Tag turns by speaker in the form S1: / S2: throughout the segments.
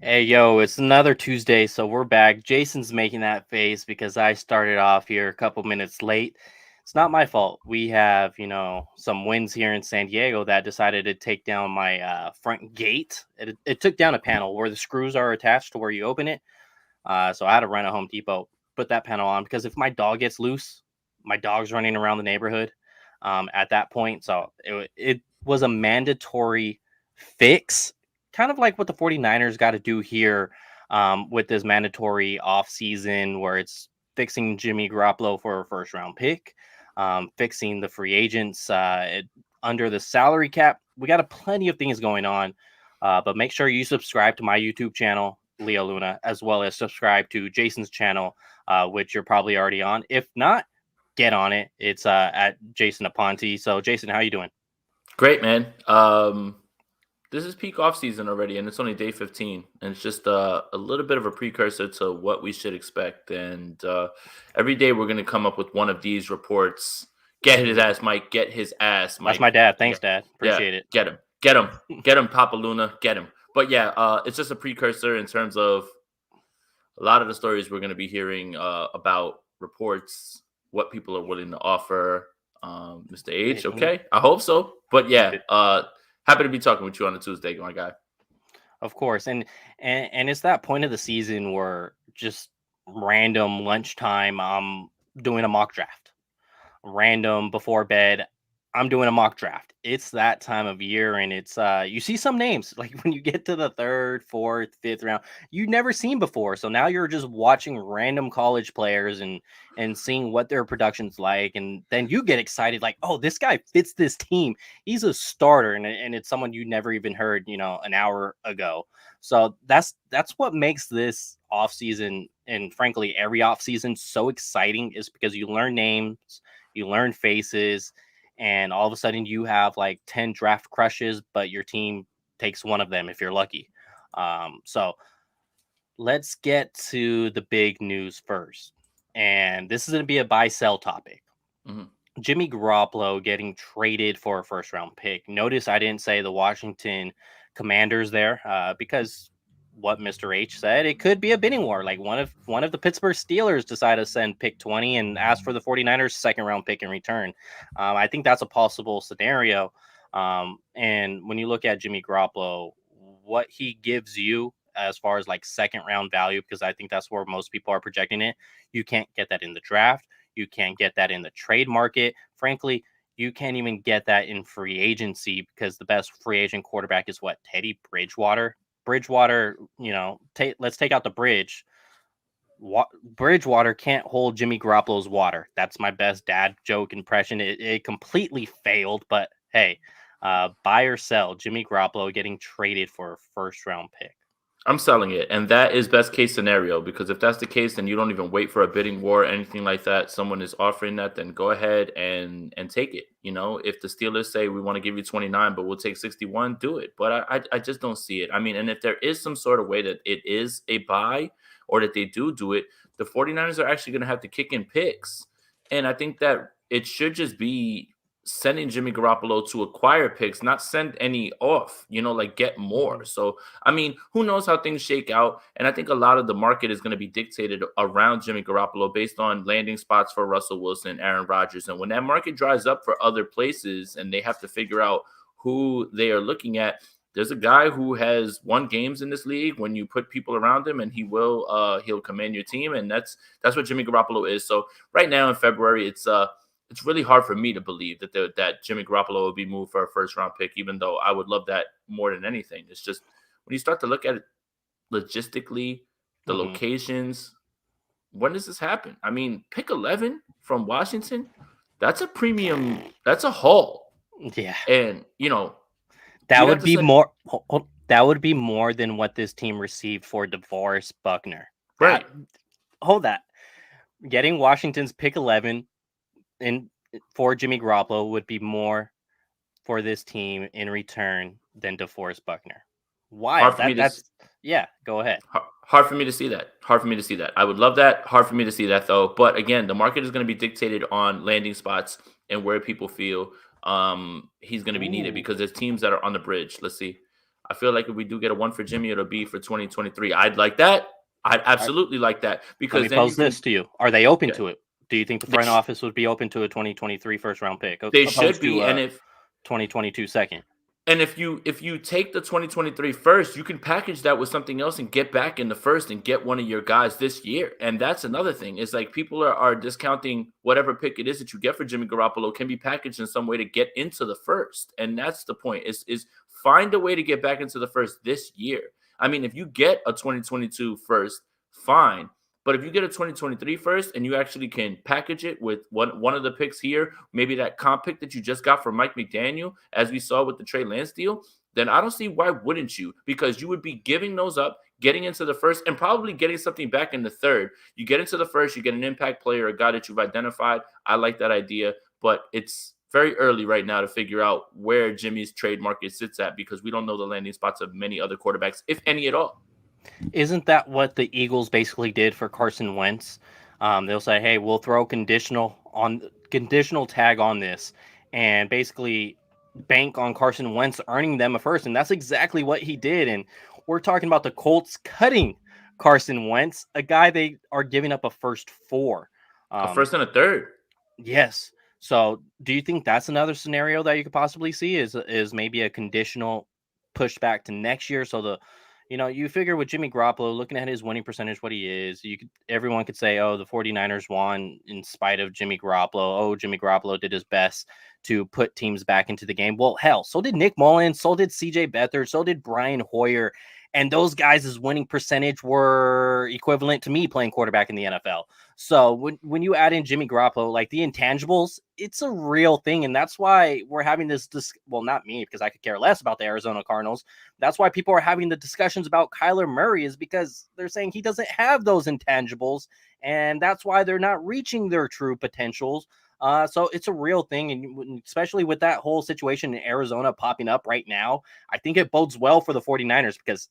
S1: Hey, yo, it's another Tuesday, so we're back. Jason's making that face because I started off here a couple minutes late. It's not my fault. We have, some winds here in San Diego that decided to take down my front gate. It took down a panel where the screws are attached to where you open it. So I had to run a Home Depot, put that panel on because if my dog gets loose, my dog's running around the neighborhood at that point. So it was a mandatory fix, kind of like what the 49ers got to do here with this mandatory offseason where it's fixing Jimmy Garoppolo for a first round pick, fixing the free agents under the salary cap. We got a plenty of things going on. But make sure you subscribe to my YouTube channel, Leo Luna, as well as subscribe to Jason's channel, which you're probably already on. If not, get on it. It's at Jason Aponte. So, Jason, how you doing?
S2: Great, man. This is peak off season already, and it's only day 15, and it's just a little bit of a precursor to what we should expect. And every day we're going to come up with one of these reports. Get his ass, Mike. Get his ass,
S1: That's
S2: Mike.
S1: my dad.
S2: Yeah,
S1: Thanks, Dad.
S2: yeah.
S1: Appreciate it.
S2: Get him. Get him. Get him, Papa Luna. Get him. But yeah, it's just a precursor in terms of a lot of the stories we're going to be hearing about reports, what people are willing to offer. Mr. H, okay, I hope so. But yeah, happy to be talking with you on a Tuesday, my guy.
S1: Of course, and it's that point of the season where just random lunchtime, I'm doing a mock draft. Random before bed, I'm doing a mock draft. It's that time of year, and it's you see some names like when you get to the third, fourth, fifth round, you never seen before. So now you're just watching random college players and seeing what their production's like, and then you get excited, like, oh, this guy fits this team. He's a starter, and it's someone you never even heard, an hour ago. So that's what makes this offseason and frankly every offseason so exciting is because you learn names, you learn faces, and all of a sudden you have like 10 draft crushes, but your team takes one of them if you're lucky. So let's get to the big news first. And this is going to be a buy sell topic.
S2: Mhm.
S1: Jimmy Garoppolo getting traded for a first round pick. Notice I didn't say the Washington Commanders there because what Mr. H said, it could be a bidding war. Like one of the Pittsburgh Steelers decided to send pick 20 and ask for the 49ers second round pick in return. I think that's a possible scenario. And when you look at Jimmy Garoppolo, what he gives you as far as like second round value, because I think that's where most people are projecting it, you can't get that in the draft. You can't get that in the trade market. Frankly, you can't even get that in free agency because the best free agent quarterback is what? Teddy Bridgewater. Bridgewater, let's take out the bridge. Bridgewater can't hold Jimmy Garoppolo's water. That's my best dad joke impression. It completely failed, but hey, buy or sell Jimmy Garoppolo getting traded for a first round pick.
S2: I'm selling it, and that is best case scenario because if that's the case, then you don't even wait for a bidding war or anything like that. Someone is offering that, then go ahead and take it. You know, if the Steelers say we want to give you 29, but we'll take 61, do it. But I just don't see it. I mean, and if there is some sort of way that it is a buy or that they do it, the 49ers are actually going to have to kick in picks, and I think that it should just be sending Jimmy Garoppolo to acquire picks, not send any off, like get more. So, I mean, who knows how things shake out? And I think a lot of the market is going to be dictated around Jimmy Garoppolo based on landing spots for Russell Wilson, Aaron Rodgers. And when that market dries up for other places and they have to figure out who they are looking at, there's a guy who has won games in this league when you put people around him and he'll command your team. And that's what Jimmy Garoppolo is. So right now in February, it's really hard for me to believe that Jimmy Garoppolo will be moved for a first round pick, even though I would love that more than anything. It's just when you start to look at it logistically, the
S1: Mm-hmm.
S2: locations, when does this happen? I mean, pick 11 from Washington, that's a premium, that's a haul.
S1: Yeah,
S2: And,
S1: that
S2: you'd have
S1: would
S2: to
S1: be
S2: say,
S1: more. That would be more than what this team received for DeForest Buckner.
S2: right.
S1: That hold that. Getting Washington's pick 11 in for Jimmy Garoppolo would be more for this team in return than DeForest Buckner.
S2: Hard
S1: Wild.
S2: for me to
S1: That's yeah. Go ahead.
S2: Hard for me to see that. Hard for me to see that. I would love that. Hard for me to see that though. But again, the market is going to be dictated on landing spots and where people feel he's going to be needed
S1: Ooh.
S2: because there's teams that are on the bridge. Let's see. I feel like if we do get a 1 for Jimmy, it'll be for 2023. I'd like that. I'd
S1: All right,
S2: absolutely like that
S1: let
S2: because
S1: me
S2: then you
S1: pose
S2: can.
S1: this to you: are they open
S2: Yeah,
S1: to it? Do you think the
S2: they
S1: front
S2: sh-
S1: office would be open to a 2023 first round pick
S2: they should
S1: opposed
S2: be,
S1: to
S2: and
S1: a
S2: if
S1: 2022 second?
S2: And if you take the 2023 first, you can package that with something else and get back in the first and get one of your guys this year. And that's another thing. Is like people are discounting whatever pick it is that you get for Jimmy Garoppolo can be packaged in some way to get into the first. And that's the point. Is find a way to get back into the first this year. I mean, if you get a 2022 first, fine. But if you get a 2023 first and you actually can package it with one of the picks here, maybe that comp pick that you just got from Mike McDaniel, as we saw with the Trey Lance deal, then I don't see why wouldn't you? Because you would be giving those up, getting into the first, and probably getting something back in the third. You get into the first, you get an impact player, a guy that you've identified. I like that idea, but it's very early right now to figure out where Jimmy's trade market sits at because we don't know the landing spots of many other quarterbacks, if any at all.
S1: Isn't that what the Eagles basically did for Carson Wentz? They'll say, "Hey, we'll throw conditional tag on this," and basically bank on Carson Wentz earning them a first, and that's exactly what he did. And we're talking about the Colts cutting Carson Wentz, a guy they are giving up a first for.
S2: A
S1: Um,
S2: first and a third.
S1: yes. So, do you think that's another scenario that you could possibly see? Is maybe a conditional pushback to next year? So you figure with Jimmy Garoppolo, looking at his winning percentage, what he is, everyone could say, oh, the 49ers won in spite of Jimmy Garoppolo. Oh, Jimmy Garoppolo did his best to put teams back into the game. Well, hell, so did Nick Mullins, so did CJ Beathard, so did Brian Hoyer. And those guys' winning percentage were equivalent to me playing quarterback in the NFL. So when you add in Jimmy Garoppolo, like the intangibles, it's a real thing. And that's why we're having well, not me, because I could care less about the Arizona Cardinals. That's why people are having the discussions about Kyler Murray, is because they're saying he doesn't have those intangibles. And that's why they're not reaching their true potentials. So it's a real thing. And especially with that whole situation in Arizona popping up right now, I think it bodes well for the 49ers because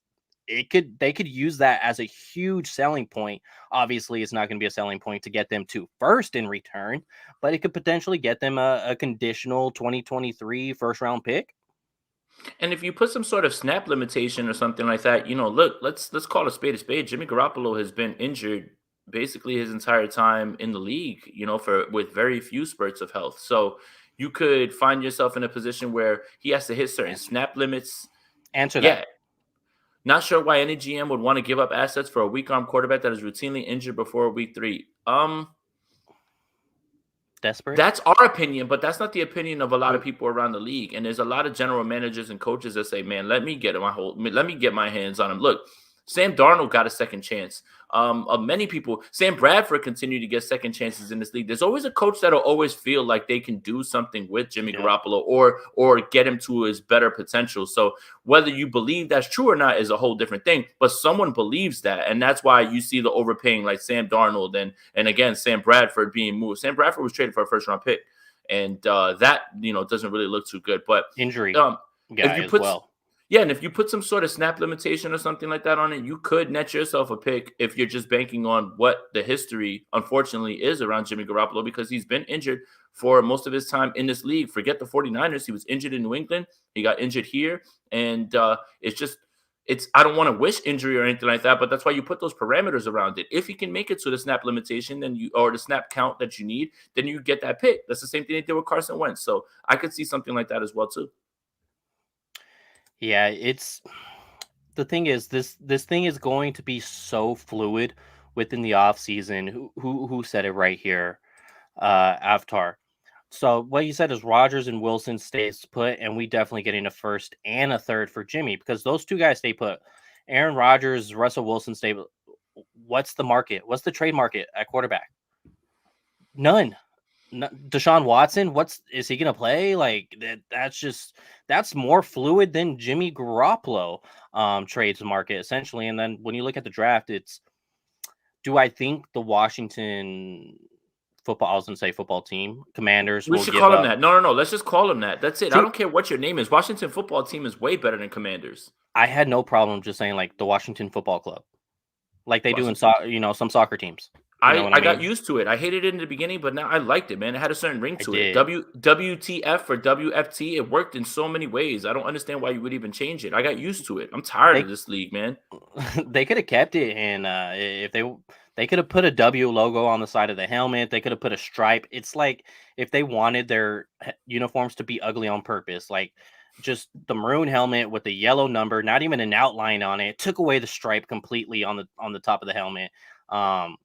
S1: they could use that as a huge selling point. Obviously, it's not going to be a selling point to get them to first in return, but it could potentially get them a conditional 2023 first round pick.
S2: And if you put some sort of snap limitation or something like that, look, let's call a spade a spade. Jimmy Garoppolo has been injured basically his entire time in the league, for with very few spurts of health. So you could find yourself in a position where he has to hit certain snap limits.
S1: Answer that.
S2: Yeah. Not sure why any GM would want to give up assets for a weak arm quarterback that is routinely injured before week 3.
S1: Desperate.
S2: That's our opinion, but that's not the opinion of a lot of people around the league. And there's a lot of general managers and coaches that say, "Man, let me get my hands on him." Look, Sam Darnold got a second chance. Many people, Sam Bradford continued to get second chances in this league. There's always a coach that'll always feel like they can do something with Jimmy Garoppolo or get him to his better potential. So whether you believe that's true or not is a whole different thing. But someone believes that, and that's why you see the overpaying like Sam Darnold and again Sam Bradford being moved. Sam Bradford was traded for a first round pick, and that doesn't really look too good. But
S1: injury
S2: if you
S1: as
S2: put
S1: well.
S2: Yeah, and if you put some sort of snap limitation or something like that on it, you could net yourself a pick if you're just banking on what the history, unfortunately, is around Jimmy Garoppolo because he's been injured for most of his time in this league. Forget the 49ers. He was injured in New England. He got injured here. And I don't want to wish injury or anything like that, but that's why you put those parameters around it. If he can make it to the snap limitation or the snap count that you need, then you get that pick. That's the same thing they did with Carson Wentz. So I could see something like that as well, too.
S1: Yeah, the thing is this thing is going to be so fluid within the off season. Who said it right here? Avatar. So what you said is Rodgers and Wilson stays put, and we definitely getting a first and a third for Jimmy because those two guys stay put. Aaron Rodgers, Russell Wilson stay. What's the market? What's the trade market at quarterback? None. Deshaun Watson, is he gonna play? Like that's more fluid than Jimmy Garoppolo trades market essentially. And then when you look at the draft, do I think the Washington I was gonna say football team, Commanders
S2: We
S1: will
S2: should
S1: give
S2: call him
S1: up?
S2: that. No. Let's just call him that. That's it. I
S1: See,
S2: don't care what your name is. Washington football team is way better than Commanders.
S1: I had no problem just saying like the Washington Football Club, like they do in
S2: Washington.
S1: some soccer teams. You know what I
S2: I got
S1: mean?
S2: used to it. I hated it in the beginning, but now I liked it, man. It had a certain ring
S1: I
S2: to it.
S1: did.
S2: WTF or WFT, it worked in so many ways. I don't understand why you would even change it. I got used to it. I'm tired of
S1: They
S2: this league, man.
S1: they could have kept it, and if they could have put a W logo on the side of the helmet. They could have put a stripe. It's like if they wanted their uniforms to be ugly on purpose, like just the maroon helmet with the yellow number, not even an outline on it. Took away the stripe completely on the top of the helmet. Um,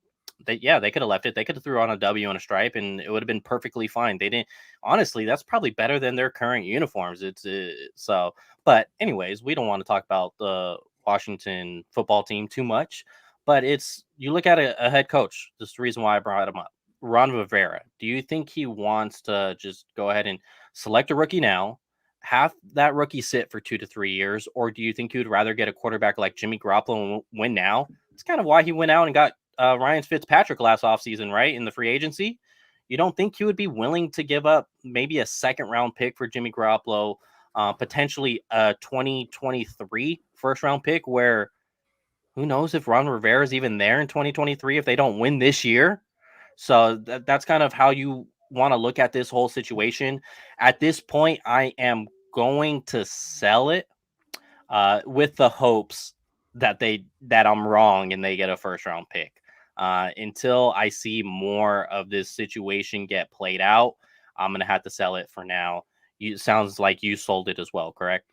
S1: they could have left it. They could have threw on a W and a stripe, and it would have been perfectly fine. They didn't. Honestly, that's probably better than their current uniforms. It's so. But anyways, we don't want to talk about the Washington football team too much. But it's you look at a head coach. This is the reason why I brought him up. Ron Rivera. Do you think he wants to just go ahead and select a rookie now, have that rookie sit for 2 to 3 years, or do you think you'd rather get a quarterback like Jimmy Garoppolo and win now? It's kind of why he went out and got Ryan Fitzpatrick last offseason, right? In the free agency. You don't think he would be willing to give up maybe a second round pick for Jimmy Garoppolo, potentially a 2023 first round pick where who knows if Ron Rivera is even there in 2023 if they don't win this year? So that's kind of how you want to look at this whole situation. At this point, I am going to sell it with the hopes that I'm wrong and they get a first round pick. Until I see more of this situation get played out, I'm gonna have to sell it for now. Sounds like you sold it as well, correct?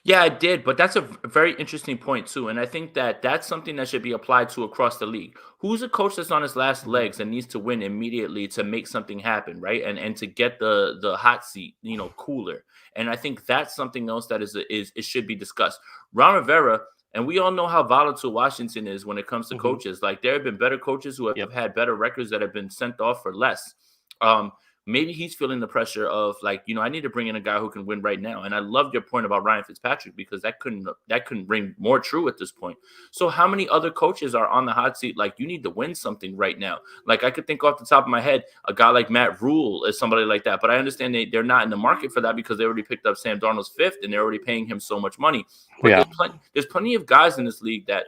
S2: Yeah, I did, but that's a very interesting point too, and I think that that's something that should be applied to across the league. Who's a coach that's on his last
S1: Mhm.
S2: legs and needs to win immediately to make something happen, right? And to get the hot seat, cooler. And I think that's something else that is it should be discussed. Ron Rivera, and we all know how volatile Washington is when it comes to
S1: Mhm.
S2: coaches. Like there have been better coaches who have
S1: Yep.
S2: had better records that have been sent off for less. Um, Maybe he's feeling the pressure of like, I need to bring in a guy who can win right now. And I love your point about Ryan Fitzpatrick because that couldn't ring more true at this point. So how many other coaches are on the hot seat? Like you need to win something right now. Like I could think off the top of my head, a guy like Matt Rule is somebody like that. But I understand they're not in the market for that because they already picked up Sam Darnold's fifth and they're already paying him so much money. But
S1: Yeah.
S2: there's plenty of guys in this league that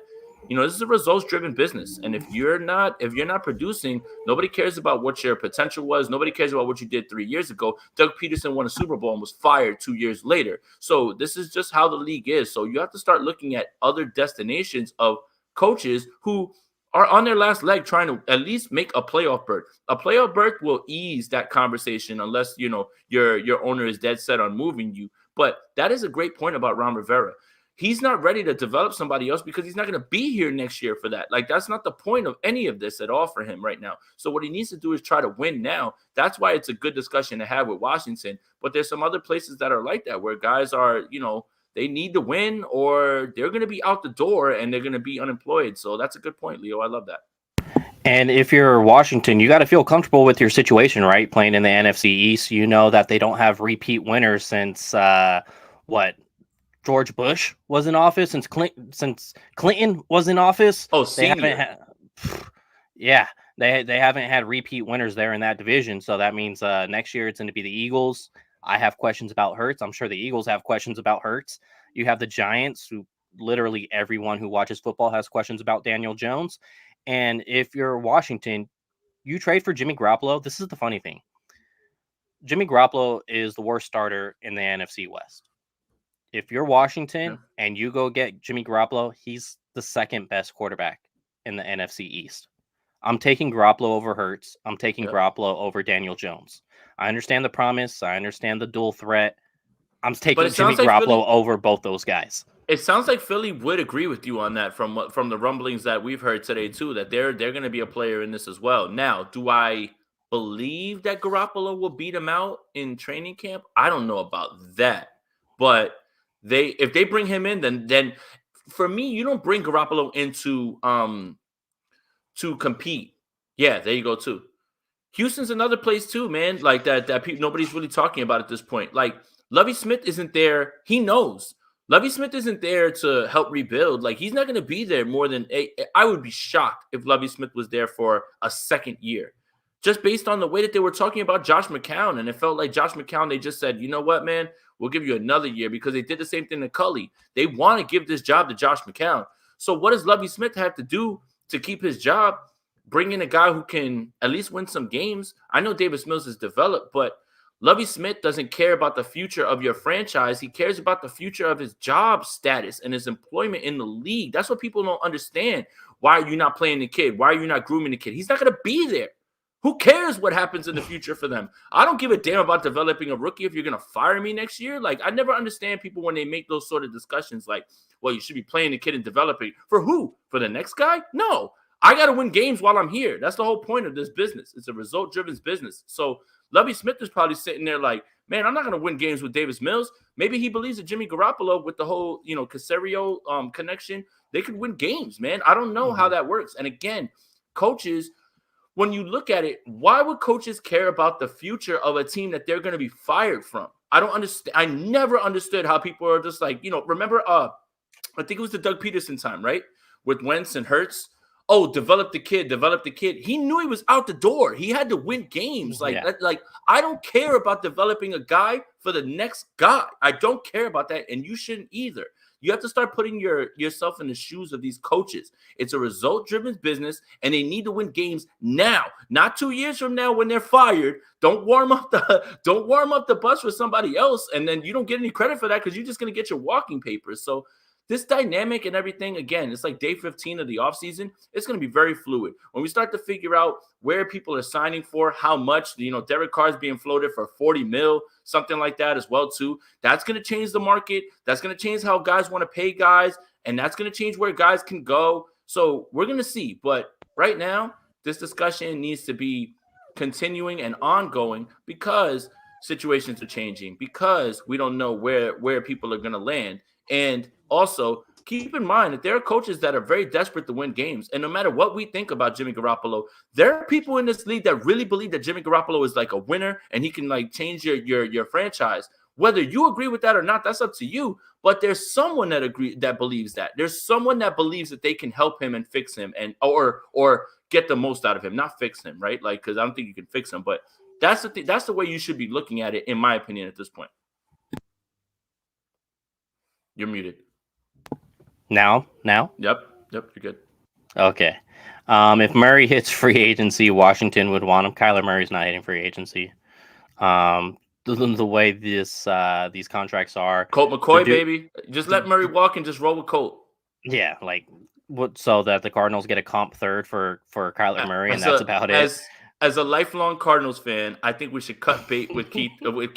S2: this is a results driven business. And if you're not producing, nobody cares about what your potential was. Nobody cares about what you did 3 years ago. Doug Peterson won a Super Bowl and was fired 2 years later. So this is just how the league is. So you have to start looking at other destinations of coaches who are on their last leg trying to at least make a playoff berth. A playoff berth will ease that conversation unless your owner is dead set on moving you. But that is a great point about Ron Rivera. He's not ready to develop somebody else because he's not going to be here next year for that. Like, that's not the point of any of this at all for him right now. So what he needs to do is try to win now. That's why it's a good discussion to have with Washington. But there's some other places that are like that where guys are, they need to win or they're going to be out the door and they're going to be unemployed. So that's a good point, Leo. I love that.
S1: And if you're Washington, you got to feel comfortable with your situation, right? Playing in the NFC East, you know that they don't have repeat winners since what George Bush was in office, since Clinton was in office.
S2: Oh,
S1: They haven't
S2: senior.
S1: had, yeah, they haven't had repeat winners there in that division. So that means next year it's going to be the Eagles. I have questions about Hurts. I'm sure the Eagles have questions about Hurts. You have the Giants, who literally everyone who watches football has questions about Daniel Jones. And if you're Washington, you trade for Jimmy Garoppolo. This is the funny thing. Jimmy Garoppolo is the worst starter in the NFC West. If you're
S2: Yeah.
S1: Washington and you go get Jimmy Garoppolo, he's the second best quarterback in the NFC East. I'm taking Garoppolo over Hurts. I'm taking
S2: Yeah.
S1: Garoppolo over Daniel Jones. I understand the promise. I understand the dual threat. I'm
S2: But
S1: taking
S2: it
S1: Jimmy
S2: sounds like
S1: Garoppolo
S2: Philly.
S1: over both those guys.
S2: It sounds like Philly would agree with you on that from the rumblings that we've heard today too. That they're going to be a player in this as well. Now, do I believe that Garoppolo will beat him out in training camp? I don't know about that, but if they bring him in, then for me, you don't bring Garoppolo into to compete. Yeah, there you go too. Houston's another place too, man. Like that nobody's really talking about at this point. Like Lovey Smith isn't there. He knows Lovey Smith isn't there to help rebuild. Like he's not going to be there more than I would be shocked if Lovey Smith was there for a second year, just based on the way that they were talking about Josh McCown. And it felt like Josh McCown. They just said, you know what, man, we'll give you another year because they did the same thing to Cully. They want to give this job to Josh McCown. So what does Lovey Smith have to do to keep his job? bring in a guy who can at least win some games. I know Davis Mills is developed, but Lovie Smith doesn't care about the future of your franchise. He cares about the future of his job status and his employment in the league. That's what people don't understand. Why are you not playing the kid? Why are you not grooming the kid? He's not going to be there. Who cares what happens in the future for them? I don't give a damn about developing a rookie if you're going to fire me next year. Like, I never understand people when they make those sort of discussions like, well, you should be playing the kid and developing. For who? For the next guy? No. I got to win games while I'm here. That's the whole point of this business. It's a result-driven business. So Lovie Smith is probably sitting there like, man, I'm not going to win games with Davis Mills. Maybe he believes that Jimmy Garoppolo with the whole, Caserio connection, they could win games, man. I don't know how that works. And again, coaches, when you look at it, why would coaches care about the future of a team that they're going to be fired from? I don't understand. I never understood how people are just like, remember, I think it was the Doug Peterson time, right? With Wentz and Hurts. Oh, develop the kid. He knew he was out the door. He had to win games. Like I don't care about developing a guy for the next guy. I don't care about that, and you shouldn't either. You have to start putting yourself in the shoes of these coaches. It's a result-driven business, and they need to win games now, not 2 years from now when they're fired. Don't warm up the bus for somebody else, and then you don't get any credit for that because you're just going to get your walking papers. So this dynamic and everything, again, it's like day 15 of the offseason. It's going to be very fluid. When we start to figure out where people are signing for, how much, Derek Carr's being floated for 40 mil, something like that as well, too. That's going to change the market. That's going to change how guys want to pay guys, and that's going to change where guys can go. So we're going to see. But right now, this discussion needs to be continuing and ongoing because situations are changing, because we don't know where people are going to land. And also, keep in mind that there are coaches that are very desperate to win games. And no matter what we think about Jimmy Garoppolo, there are people in this league that really believe that Jimmy Garoppolo is like a winner and he can like change your franchise. Whether you agree with that or not, that's up to you. But there's someone that believes that. There's someone that believes that they can help him and fix him and or get the most out of him, not fix him, right? Like, because I don't think you can fix him. But that's the way you should be looking at it, in my opinion, at this point. You're muted.
S1: Now?
S2: Yep, you're good.
S1: Okay. If Murray hits free agency, Washington would want him. Kyler Murray's not hitting free agency. The way these contracts are.
S2: Colt McCoy, baby. Just let Murray walk and just roll with Colt.
S1: Yeah, so that the Cardinals get a comp third for Kyler Murray, and that's about it.
S2: As a lifelong Cardinals fan, I think we should cut bait with Kyler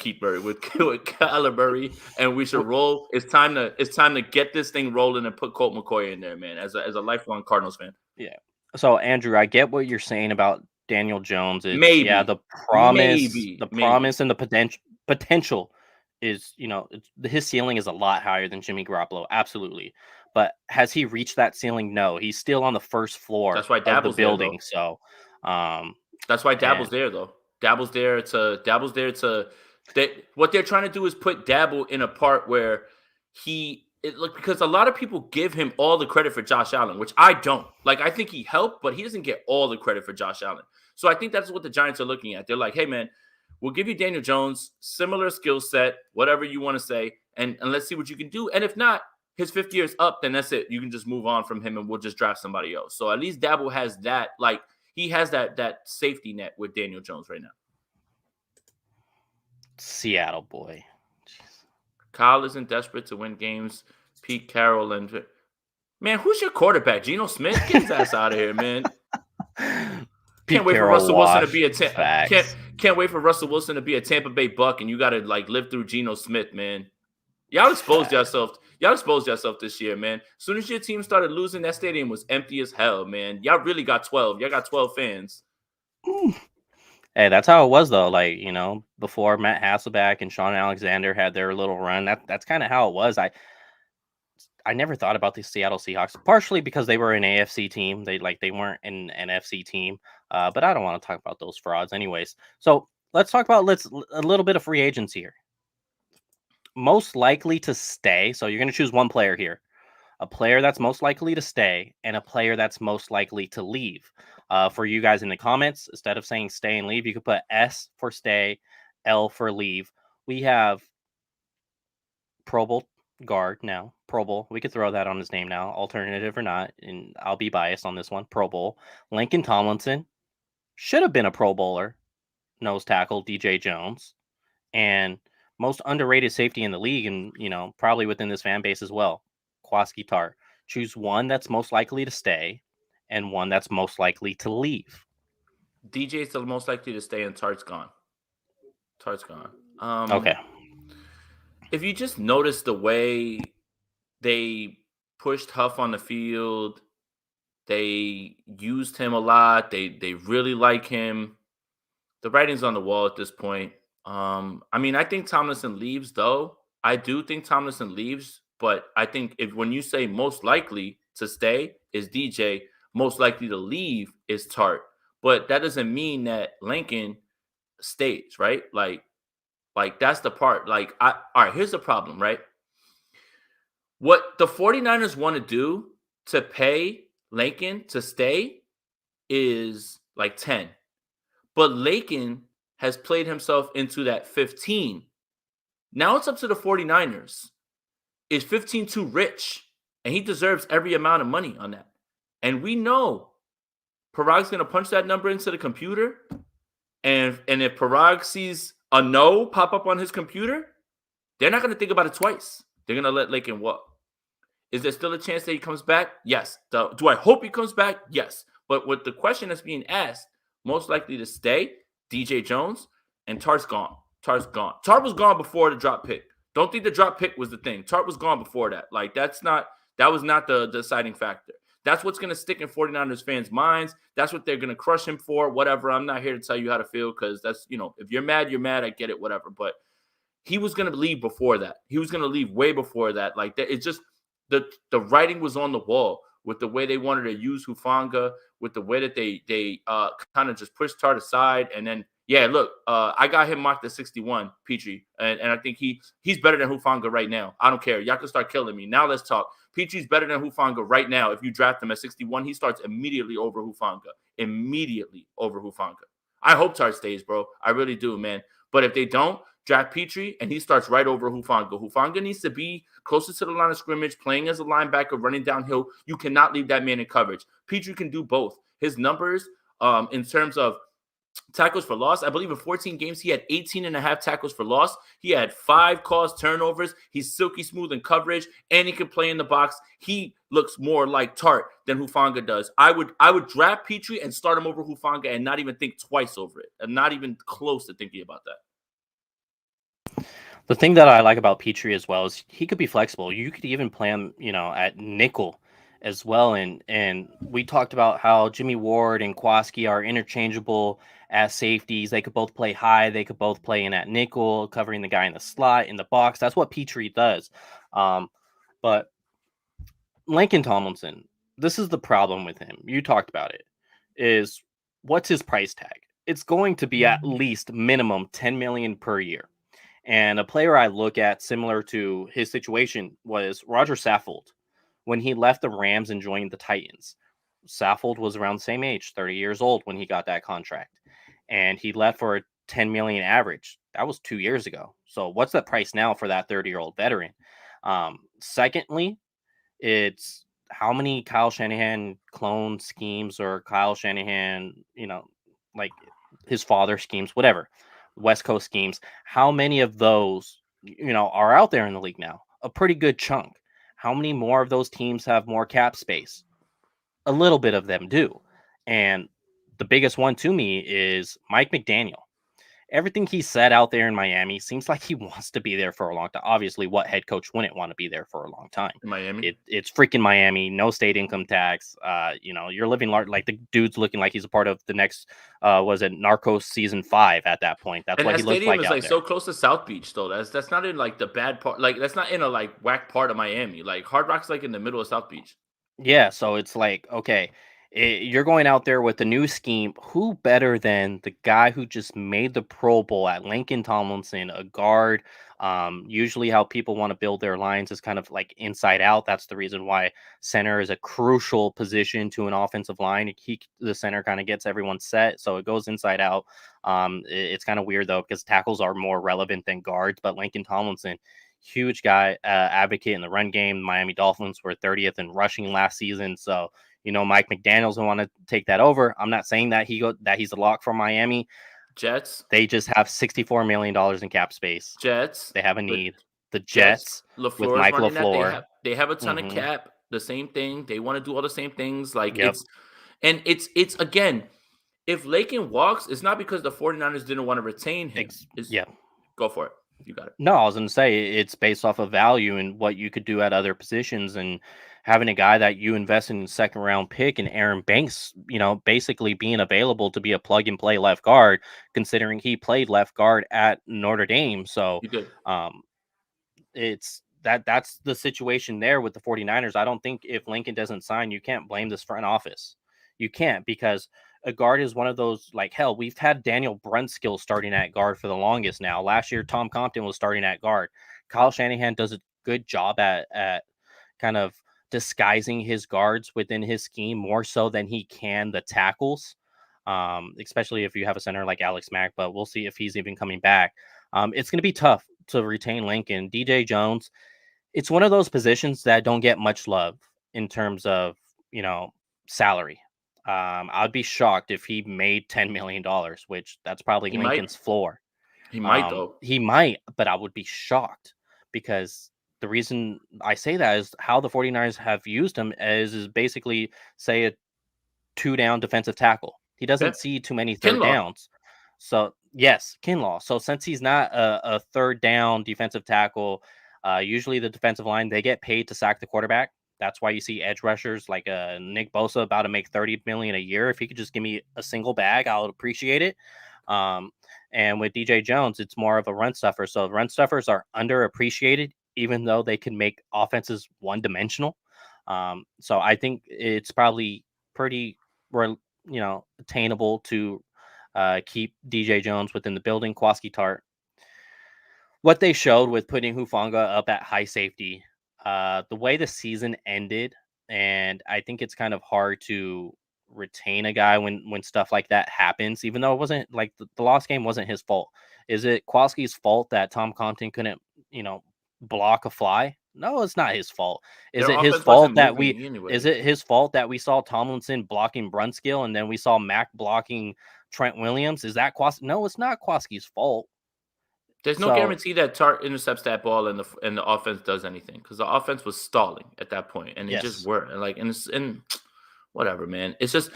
S2: Murray, and we should roll. It's time to get this thing rolling and put Colt McCoy in there, man. As a lifelong Cardinals fan.
S1: Yeah. So Andrew, I get what you're saying about Daniel Jones. The promise and the potential is, his ceiling is a lot higher than Jimmy Garoppolo. Absolutely. But has he reached that ceiling? No, he's still on the first floor of the building.
S2: That's why Dabble's there, though. Dabble's there to what they're trying to do is put Dabble in a part where because a lot of people give him all the credit for Josh Allen, which I don't. Like, I think he helped, but he doesn't get all the credit for Josh Allen. So I think that's what the Giants are looking at. They're like, hey, man, we'll give you Daniel Jones, similar skill set, whatever you want to say, and let's see what you can do. And if not, his 5th year is up, then that's it. You can just move on from him and we'll just draft somebody else. So at least Dabble has that, he has that safety net with Daniel Jones right now.
S1: Seattle boy.
S2: Jeez. Kyle isn't desperate to win games. Pete Carroll and man, who's your quarterback? Geno Smith? Get his ass out of here, man. Can't wait for Russell Wilson to be can't wait for Russell Wilson to be a Tampa Bay Buck, and you got to live through Geno Smith, man. Y'all exposed yourself. Y'all exposed yourself this year, man. As soon as your team started losing, that stadium was empty as hell, man. Y'all really got 12. Y'all got 12 fans.
S1: Hey, that's how it was, though. Before Matt Hasselbeck and Sean Alexander had their little run, that's kind of how it was. I never thought about the Seattle Seahawks, partially because they were an AFC team. They weren't an NFC team. But I don't want to talk about those frauds anyways. So let's talk about a little bit of free agents here. Most likely to stay. So you're going to choose one player here. A player that's most likely to stay and a player that's most likely to leave. For you guys in the comments, instead of saying stay and leave, you could put S for stay, L for leave. We have Pro Bowl guard now, Pro Bowl. We could throw that on his name now, alternative or not, and I'll be biased on this one. Pro Bowl. Lincoln Tomlinson should have been a Pro Bowler. Nose tackle DJ Jones, and most underrated safety in the league, and probably within this fan base as well. Kwaski Tart. Choose one that's most likely to stay, and one that's most likely to leave.
S2: DJ's the most likely to stay, and Tart's gone. Tart's gone.
S1: Okay.
S2: If you just notice the way they pushed Huff on the field, they used him a lot. They really like him. The writing's on the wall at this point. I mean, I think Tomlinson leaves, though. I do think Tomlinson leaves, but I think when you say most likely to stay is DJ, most likely to leave is Tart. But that doesn't mean that Lincoln stays, right? Like that's the part. All right, here's the problem, right? What the 49ers want to do to pay Lincoln to stay is like 10. But Lakin has played himself into that 15. Now it's up to the 49ers. Is 15 too rich? And he deserves every amount of money on that. And we know Parag's going to punch that number into the computer. And if Parag sees a no pop up on his computer, they're not going to think about it twice. They're going to let Lakin walk. Is there still a chance that he comes back? Yes. Do I hope he comes back? Yes. But with the question that's being asked, most likely to stay, DJ Jones, and Tart's gone. Tart's gone. Tart was gone before the drop pick. Don't think the drop pick was the thing. Tart was gone before that. That was not the deciding factor. That's what's going to stick in 49ers fans' minds. That's what they're going to crush him for, whatever. I'm not here to tell you how to feel because that's, if you're mad, you're mad. I get it, whatever. But he was going to leave before that. He was going to leave way before that. Like, that, it's just the writing was on the wall with the way they wanted to use Hufanga, with the way that they kind of just pushed Tart aside. And then, yeah, look, I got him mocked at 61, Petrie. And I think he's better than Hufanga right now. I don't care. Y'all can start killing me. Now let's talk. Petrie's better than Hufanga right now. If you draft him at 61, he starts immediately over Hufanga. Immediately over Hufanga. I hope Tart stays, bro. I really do, man. But if they don't, draft Petrie, and he starts right over Hufanga. Hufanga needs to be closer to the line of scrimmage, playing as a linebacker, running downhill. You cannot leave that man in coverage. Petrie can do both. His numbers in terms of tackles for loss, I believe in 14 games, he had 18 and a half tackles for loss. He had 5 caused turnovers. He's silky smooth in coverage, and he can play in the box. He looks more like Tart than Hufanga does. I would draft Petrie and start him over Hufanga and not even think twice over it. I'm not even close to thinking about that.
S1: The thing that I like about Petrie as well is he could be flexible. You could even play him, at nickel as well. And we talked about how Jimmy Ward and Kwaski are interchangeable as safeties. They could both play high. They could both play in at nickel, covering the guy in the slot, in the box. That's what Petrie does. But Lincoln Tomlinson, this is the problem with him. You talked about it. Is what's his price tag? It's going to be at least minimum $10 million per year. And a player I look at similar to his situation was Roger Saffold when he left the Rams and joined the Titans. Saffold was around the same age, 30 years old when he got that contract. And he left for a 10 million average. That was 2 years ago. So what's the price now for that 30-year-old veteran? Secondly, it's how many Kyle Shanahan clone schemes or Kyle Shanahan, like his father schemes, whatever. West Coast schemes, how many of those, are out there in the league now? A pretty good chunk. How many more of those teams have more cap space? A little bit of them do. And the biggest one to me is Mike McDaniel. Everything he said out there in Miami seems like he wants to be there for a long time. Obviously, what head coach wouldn't want to be there for a long time?
S2: In Miami?
S1: It's freaking Miami. No state income tax. You're living large. Like the dude's looking like he's a part of the next, was it Narcos season 5 at that point? That's what he looks like.
S2: And that stadium is so close to South Beach, though. That's not in like the bad part. Like that's not in a like whack part of Miami. Like Hard Rock's like in the middle of South Beach.
S1: Yeah, so it's like, okay, you're going out there with the new scheme. Who better than the guy who just made the Pro Bowl at Lincoln Tomlinson, a guard? Usually how people want to build their lines is kind of like inside out. That's the reason why center is a crucial position to an offensive line. The center kind of gets everyone set, so it goes inside out. It's kind of weird, though, because tackles are more relevant than guards, but Lincoln Tomlinson, huge guy, advocate in the run game. The Miami Dolphins were 30th in rushing last season, so Mike McDaniel's will want to take that over. I'm not saying that he's a lock for Miami.
S2: Jets.
S1: They just have $64 million in cap space.
S2: Jets.
S1: They have a need. The
S2: Jets.
S1: Jets with
S2: LaFleur is
S1: Mike
S2: running that.
S1: LaFleur.
S2: They have a ton of
S1: Mm-hmm.
S2: cap. The same thing. They want to do all the same things. Like
S1: Yep.
S2: it's again, if Lakin walks, it's not because the 49ers didn't want to retain him.
S1: Yeah.
S2: Go for it. You got it.
S1: No, I was going to say it's based off of value and what you could do at other positions, and having a guy that you invest in second round pick and Aaron Banks, basically being available to be a plug and play left guard, considering he played left guard at Notre Dame. So that's the situation there with the 49ers. I don't think if Lincoln doesn't sign, you can't blame this front office. You can't, because a guard is one of those, like, hell, we've had Daniel Brunskill starting at guard for the longest now. Last year, Tom Compton was starting at guard. Kyle Shanahan does a good job at kind of disguising his guards within his scheme more so than he can the tackles, especially if you have a center like Alex Mack, but we'll see if he's even coming back. It's going to be tough to retain Lincoln. DJ Jones, it's one of those positions that don't get much love in terms of, salary. I'd be shocked if he made $10 million, which that's probably Lincoln's floor.
S2: He might, though.
S1: He might, but I would be shocked, because the reason I say that is how the 49ers have used him is basically, say, a 2-down defensive tackle. He doesn't see too many third downs. So, yes, Kinlaw. So, since he's not a third down defensive tackle, usually the defensive line, they get paid to sack the quarterback. That's why you see edge rushers like Nick Bosa about to make $30 million a year. If he could just give me a single bag, I would appreciate it. And with DJ Jones, it's more of a run stuffer. So run stuffers are underappreciated, even though they can make offenses one-dimensional. So I think it's probably pretty, attainable to keep DJ Jones within the building. Kwaski Tart, what they showed with putting Hufanga up at high safety, the way the season ended, and I think it's kind of hard to retain a guy when stuff like that happens, even though it wasn't like the lost game wasn't his fault. Is it Kwaski's fault that Tom Compton couldn't, block a fly? No, it's not his fault. Is it his fault that is it his fault that we saw Tomlinson blocking Brunskill and then we saw Mack blocking Trent Williams? Is that Kwaski? No, it's not Kwaski's fault.
S2: There's no guarantee that Tart intercepts that ball and the offense does anything, because the offense was stalling at that point, and it just weren't. And whatever, man. It's just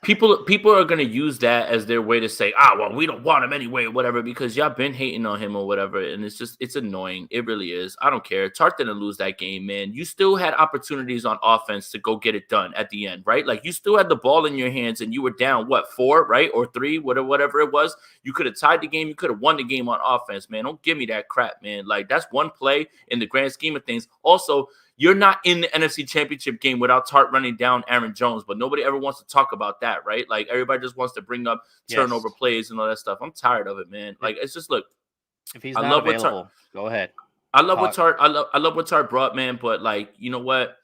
S2: people are gonna use that as their way to say, well, we don't want him anyway, or whatever, because y'all been hating on him or whatever. And it's annoying. It really is. I don't care. Tart didn't lose that game, man. You still had opportunities on offense to go get it done at the end, right? Like, you still had the ball in your hands and you were down 4, right? Or 3, whatever it was. You could have tied the game. You could have won the game on offense, man. Don't give me that crap, man. Like, that's one play in the grand scheme of things. Also, you're not in the NFC Championship game without Tart running down Aaron Jones, but nobody ever wants to talk about that, right? Like, everybody just wants to bring up turnover plays and all that stuff. I'm tired of it, man. Like, it's just, look.
S1: If he's not available, go ahead.
S2: I love what Tart brought, man. But, like, you know what?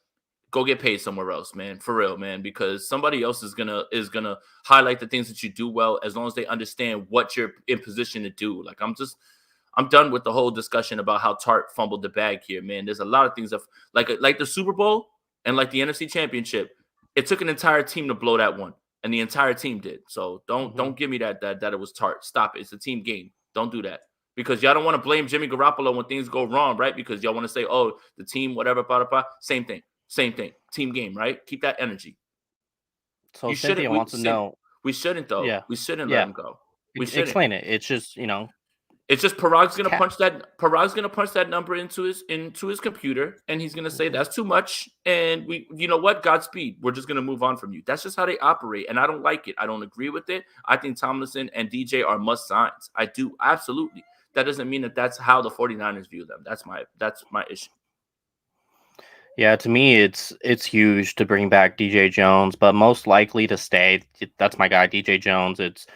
S2: Go get paid somewhere else, man. For real, man. Because somebody else is gonna highlight the things that you do well, as long as they understand what you're in position to do. Like, I'm done with the whole discussion about how Tart fumbled the bag here, man. There's a lot of things like the Super Bowl and like the NFC Championship. It took an entire team to blow that one, and the entire team did. So don't give me that it was Tart. Stop it. It's a team game. Don't do that, because y'all don't want to blame Jimmy Garoppolo when things go wrong, right? Because y'all want to say, oh, the team, whatever, blah, blah, blah. Same thing. Team game, right? Keep that energy.
S1: So Cynthia wants to know.
S2: We shouldn't, though. Yeah. We shouldn't let him go. We shouldn't.
S1: Explain it. It's just,
S2: It's just Parag's gonna punch that number into his computer, and he's gonna say that's too much. And you know what? Godspeed. We're just gonna move on from you. That's just how they operate, and I don't like it. I don't agree with it. I think Tomlinson and DJ are must signs. I do, absolutely. That doesn't mean that that's how the 49ers view them. That's my issue.
S1: Yeah, to me, it's huge to bring back DJ Jones, but most likely to stay. That's my guy, DJ Jones.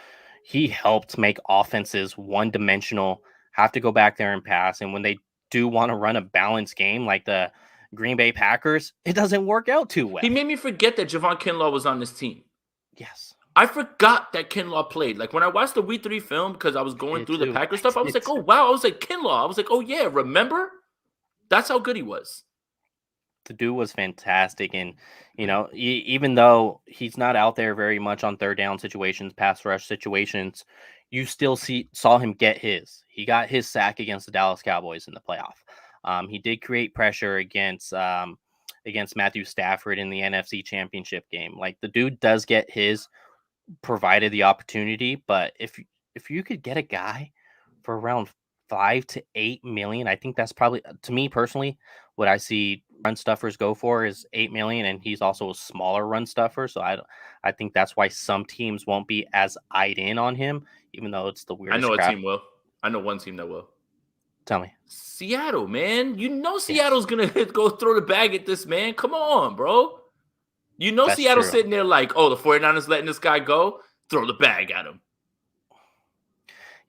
S1: He helped make offenses one-dimensional, have to go back there and pass. And when they do want to run a balanced game like the Green Bay Packers, it doesn't work out too well.
S2: He made me forget that Javon Kinlaw was on this team.
S1: Yes.
S2: I forgot that Kinlaw played. Like, when I watched the Week 3 film, because I was going through the Packers stuff, I was like, oh, wow. I was like, Kinlaw. I was like, oh, yeah, remember? That's how good he was.
S1: The dude was fantastic, and even though he's not out there very much on third down situations, pass rush situations, you still saw him get his. He got his sack against the Dallas Cowboys in the playoff. He did create pressure against Matthew Stafford in the NFC Championship game. Like, the dude does get his, provided the opportunity. But if you could get a guy for around 5 to 8 million, I think that's probably, to me personally, what I see run stuffers go for is 8 million, and he's also a smaller run stuffer. So I think that's why some teams won't be as eyed in on him, even though it's the
S2: I
S1: weirdest
S2: know a
S1: crap.
S2: team will. I know one team that will.
S1: Tell me.
S2: Seattle, man. You know
S1: Yes,
S2: Seattle's gonna go throw the bag at this, man. Come on, bro. You know
S1: that's
S2: Seattle's
S1: true.
S2: sitting there like, oh, the 49ers letting this guy go. Throw the bag at him.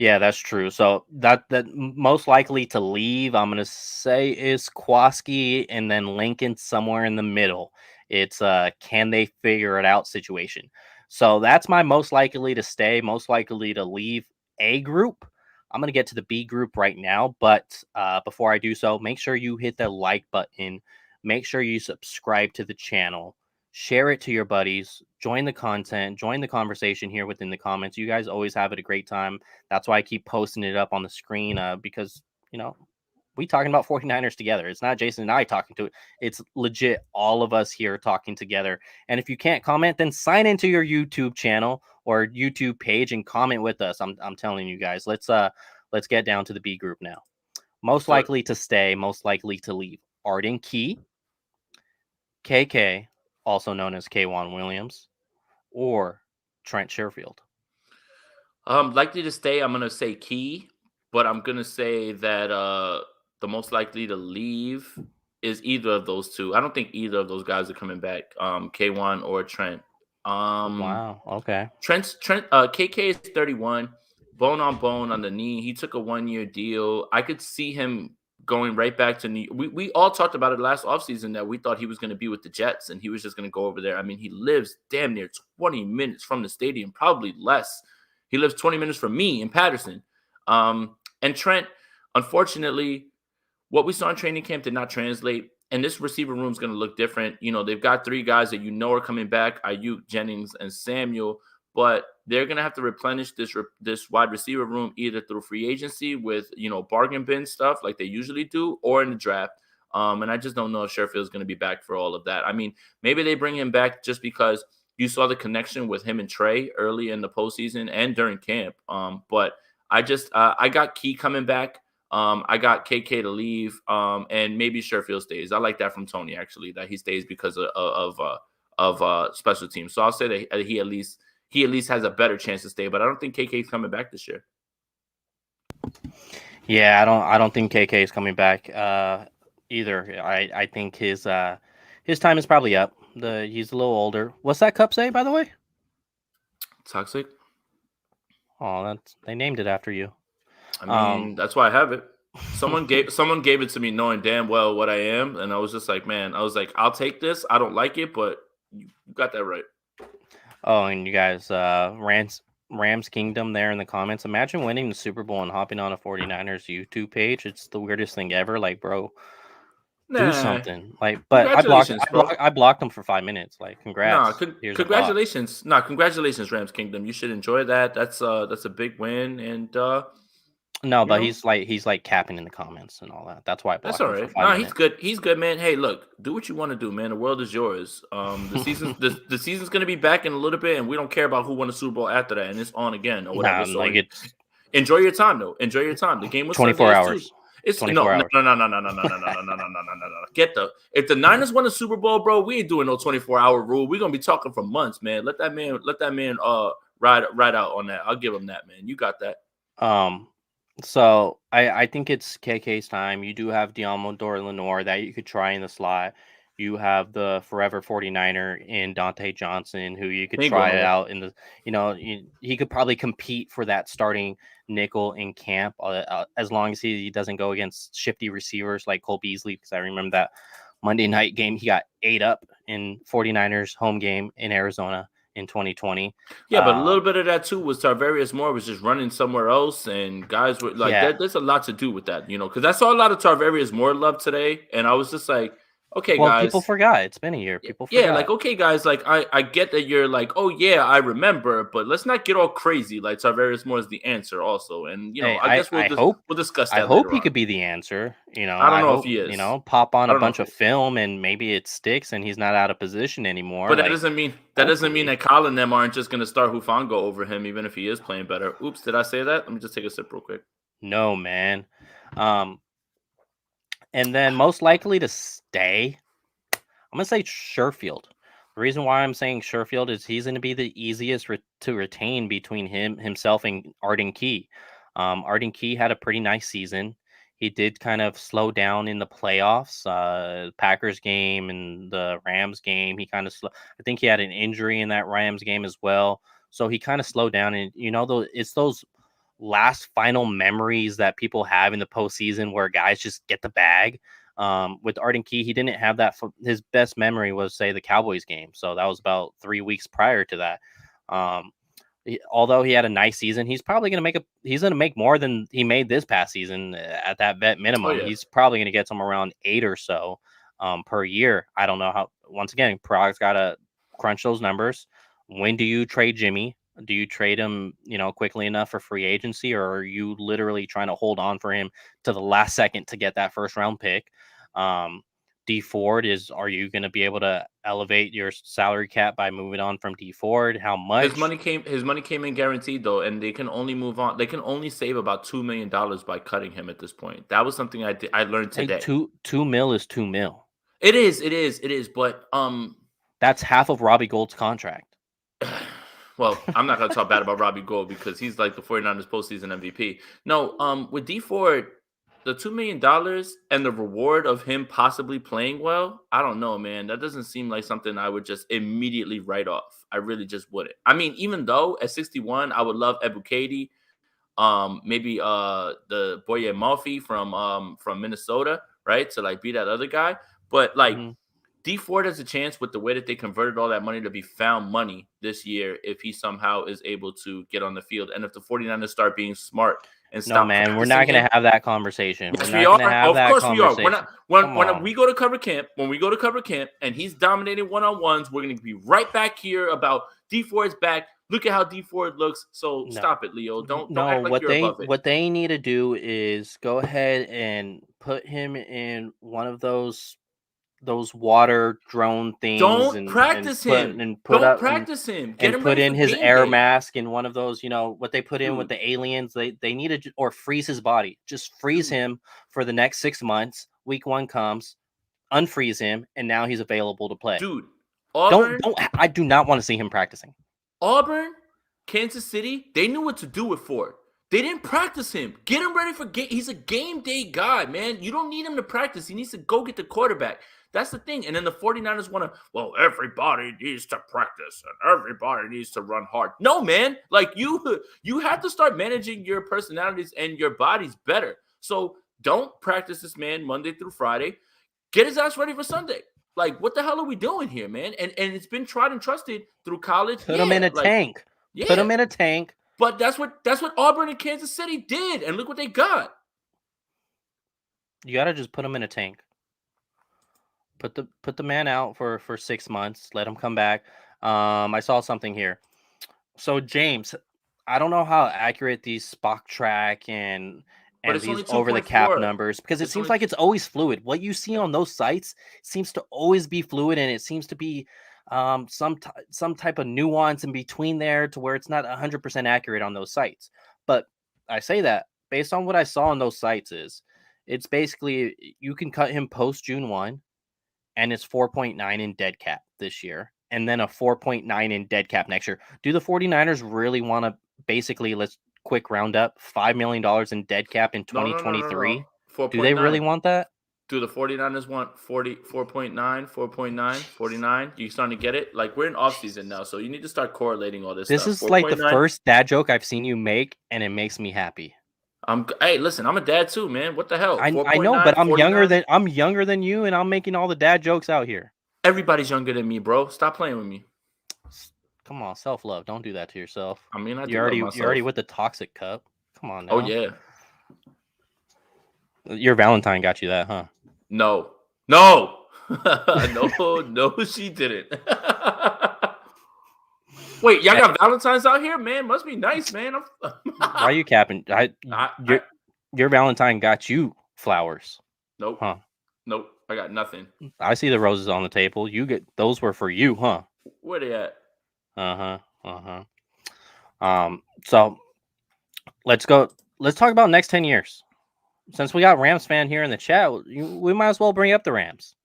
S1: Yeah, that's true. So that most likely to leave, I'm gonna say, is Kwaski, and then Lincoln somewhere in the middle. It's can they figure it out situation. So that's my most likely to stay, most likely to leave A group. I'm gonna get to the B group right now, but before I do so, make sure you hit the like button. Make sure you subscribe to the channel. Share it to your buddies. Join the content. Join the conversation here within the comments. You guys always have it a great time. That's why I keep posting it up on the screen, because, we talking about 49ers together. It's not Jason and I talking to it. It's legit all of us here talking together. And if you can't comment, then sign into your YouTube channel or YouTube page and comment with us. I'm telling you guys, let's get down to the B group now. Most
S2: So
S1: likely to stay, most likely to leave. Arden Key, KK, also known as K1 Williams, or Trent Sherfield.
S2: likely to stay, I'm gonna say Key, but I'm gonna say that the most likely to leave is either of those two. I don't think either of those guys are coming back. K1 or Trent. Um
S1: Wow. Okay.
S2: Trent KK is 31, bone on the knee. He took a 1-year deal. I could see him going right back to New. We all talked about it last offseason that we thought he was going to be with the Jets and he was just going to go over there. I mean, he lives damn near 20 minutes from the stadium, probably less. He lives 20 minutes from me in Patterson. And Trent, unfortunately, what we saw in training camp did not translate. And this receiver room is going to look different. You know, they've got 3 guys that are coming back: Ayuk, Jennings, and Samuel. But they're going to have to replenish this wide receiver room either through free agency with, bargain bin stuff like they usually do, or in the draft. And I just don't know if Sherfield's going to be back for all of that. I mean, maybe they bring him back just because you saw the connection with him and Trey early in the postseason and during camp. But I got Key coming back. I got KK to leave, and maybe Sherfield stays. I like that from Tony, actually, that he stays because of special teams. So I'll say that he at least has a better chance to stay. But I don't think KK is coming back this year.
S1: Yeah, I don't think KK is coming back either. I think his time is probably up. He's a little older. What's that cup say, by the way?
S2: Toxic.
S1: Oh, they named it after you.
S2: I mean, that's why I have it. Someone gave it to me knowing damn well what I am, and I was just like, man, I'll take this. I don't like it, but you got that right.
S1: Oh, and you guys, Rams Kingdom there in the comments. Imagine winning the Super Bowl and hopping on a 49ers YouTube page. It's the weirdest thing ever. Like, bro, do
S2: Nah,
S1: something. Like, but
S2: congratulations, bro.
S1: I blocked them for 5 minutes. Like,
S2: No,
S1: congrats. Here's a thought.
S2: congratulations. No, congratulations, Rams Kingdom. You should enjoy that. That's a big win, and
S1: No, but he's like capping in the comments and all that. That's why I
S2: that's
S1: blocked
S2: all
S1: him for
S2: right.
S1: 5 minutes.
S2: He's good. He's good, man. Hey, look, do what you want to do, man. The world is yours. The season's gonna be back in a little bit, and we don't care about who won the Super Bowl after that, and it's on again or whatever.
S1: Nah,
S2: So
S1: like it's
S2: enjoy your time, though. Enjoy your time. The game was
S1: 24
S2: Sunday
S1: hours.
S2: too. It's
S1: 24 hours.
S2: No. If the Niners won the Super Bowl, bro, we ain't doing no 24-hour rule. We're gonna be talking for months, man. Let that man ride out on that. I'll give him that, man. You got that.
S1: So I think it's KK's time. You do have Diamador Lenore that you could try in the slot. You have the forever 49er in Dante Johnson, who you could try out in the, he could probably compete for that starting nickel in camp as long as he doesn't go against shifty receivers like Cole Beasley, because I remember that Monday night game, he got 8 up in 49ers home game in Arizona, in 2020.
S2: Yeah, but a little bit of that too was Tarvarius Moore was just running somewhere else, and guys were like,
S1: Yeah.
S2: there's a lot to do with that, because I saw a lot of Tarvarius Moore love today, and I was just like, okay,
S1: Well, people
S2: guys.
S1: forgot. It's been a year. People
S2: Yeah,
S1: forgot.
S2: like, okay, guys, like, I get that you're like, oh, yeah, I remember, but let's not get all crazy. Like, Tarvarius Moore is the answer also. And,
S1: Hey,
S2: I guess
S1: I hope
S2: we'll discuss
S1: I
S2: that
S1: hope
S2: later
S1: he
S2: on.
S1: could be the answer.
S2: I don't
S1: I
S2: know if
S1: hope,
S2: he is.
S1: pop on
S2: I
S1: a
S2: don't know
S1: bunch
S2: if
S1: of
S2: he is.
S1: film and maybe it sticks and he's not out of position anymore.
S2: But that
S1: Like,
S2: doesn't mean
S1: hopefully.
S2: that Kyle and them aren't just going to start Hufanga over him, even if he is playing better. Oops, did I say that? Let me just take a sip real quick.
S1: No, man. And then most likely to stay, I'm gonna say Sherfield. The reason why I'm saying Sherfield is he's going to be the easiest to retain between himself and Arden Key. Arden Key had a pretty nice season. He did kind of slow down in the playoffs, Packers game and the Rams game. He kind of I think he had an injury in that Rams game as well, so he kind of slowed down. And it's those last final memories that people have in the postseason where guys just get the bag. With Arden Key, he didn't have that. His best memory was, say, the Cowboys game. So that was about 3 weeks prior to that. Although he had a nice season, he's probably going to he's going to make more than he made this past season at that vet minimum.
S2: Oh, yeah.
S1: He's probably going to get somewhere around 8 or so per year. I don't know how. Once again, Prague's got to crunch those numbers. When do you trade Jimmy? Do you trade him, quickly enough for free agency, or are you literally trying to hold on for him to the last second to get that first round pick? D Ford are you going to be able to elevate your salary cap by moving on from D Ford? How much?
S2: His money came in guaranteed though, and they can only move on. They can only save about $2 million by cutting him at this point. That was something I learned today.
S1: Hey, $2 million is $2 million.
S2: It is. But
S1: that's half of Robbie Gould's contract.
S2: Well, I'm not going to talk bad about Robbie Gould because he's like the 49ers postseason MVP. No, with D Ford, the $2 million and the reward of him possibly playing well, I don't know, man. That doesn't seem like something I would just immediately write off. I really just wouldn't. I mean, even though at 61, I would love Ebukadi, maybe the Boye Malfi from Minnesota, right? To like be that other guy. But like D Ford has a chance with the way that they converted all that money to be found money this year if he somehow is able to get on the field. And if the 49ers start being smart and stop.
S1: No, man, we're not going to have that conversation.
S2: Yes,
S1: we are.
S2: Of course we are. We're not, when we go to cover camp, and he's dominating one-on-ones, we're going to be right back here about D Ford's back. Look at how D Ford looks. So stop it, Leo. Don't act like you're above it.
S1: What they need to do is go ahead and put him in one of those water drone things.
S2: Don't practice him. Don't practice him. Get him
S1: put
S2: ready
S1: in
S2: for
S1: his
S2: game
S1: air
S2: day.
S1: mask in one of those, what they put in with the aliens. They need to, or freeze his body. Just freeze him for the next 6 months. Week 1 comes, unfreeze him, and now he's available to play.
S2: Dude, Auburn,
S1: I do not want to see him practicing.
S2: Auburn, Kansas City, they knew what to do with Ford. They didn't practice him. Get him ready for game. He's a game day guy, man. You don't need him to practice. He needs to go get the quarterback. That's the thing. And then the 49ers want to, well, everybody needs to practice and everybody needs to run hard. No, man. Like you have to start managing your personalities and your bodies better. So don't practice this man Monday through Friday. Get his ass ready for Sunday. Like, what the hell are we doing here, man? And it's been tried and trusted through college.
S1: Put him in a tank. Yeah. Put him in a tank.
S2: But that's what Auburn and Kansas City did. And look what they got.
S1: You got to just put him in a tank. Put the man out for 6 months. Let him come back. I saw something here. So James, I don't know how accurate these Spock track and these over the cap numbers, because it seems like it's always fluid. What you see on those sites seems to always be fluid, and it seems to be some type of nuance in between there to where it's not 100% accurate on those sites. But I say that based on what I saw on those sites it's basically you can cut him post June 1. And it's 4.9 in dead cap this year, and then a 4.9 in dead cap next year. Do the 49ers really want to basically, let's quick round up, $5 million in dead cap in 2023? No. Do they really want that?
S2: Do the 49ers want 4.9, 49? You starting to get it? Like, we're in offseason now, so you need to start correlating all this stuff.
S1: This is like the first dad joke I've seen you make, and it makes me happy.
S2: Hey, listen, I'm a dad too, man. What the hell?
S1: I know, but I'm younger than you, and I'm making all the dad jokes out here.
S2: Everybody's younger than me, bro. Stop playing with me.
S1: Come on, self-love. Don't do that to yourself.
S2: I mean, I do
S1: You're
S2: love
S1: already
S2: myself.
S1: with the toxic cup. Come on
S2: Oh
S1: now.
S2: yeah.
S1: Your Valentine got you that, huh?
S2: No. No, she didn't. Wait, y'all got Valentine's out here, man? Must be nice, man.
S1: Why are you capping?
S2: I
S1: Your Valentine got you flowers,
S2: nope,
S1: huh?
S2: nope. I got nothing.
S1: I see the roses on the table. You get those were for you, huh?
S2: Where they at?
S1: So let's go. Let's talk about next 10 years. Since we got Rams fan here in the chat, we might as well bring up the Rams.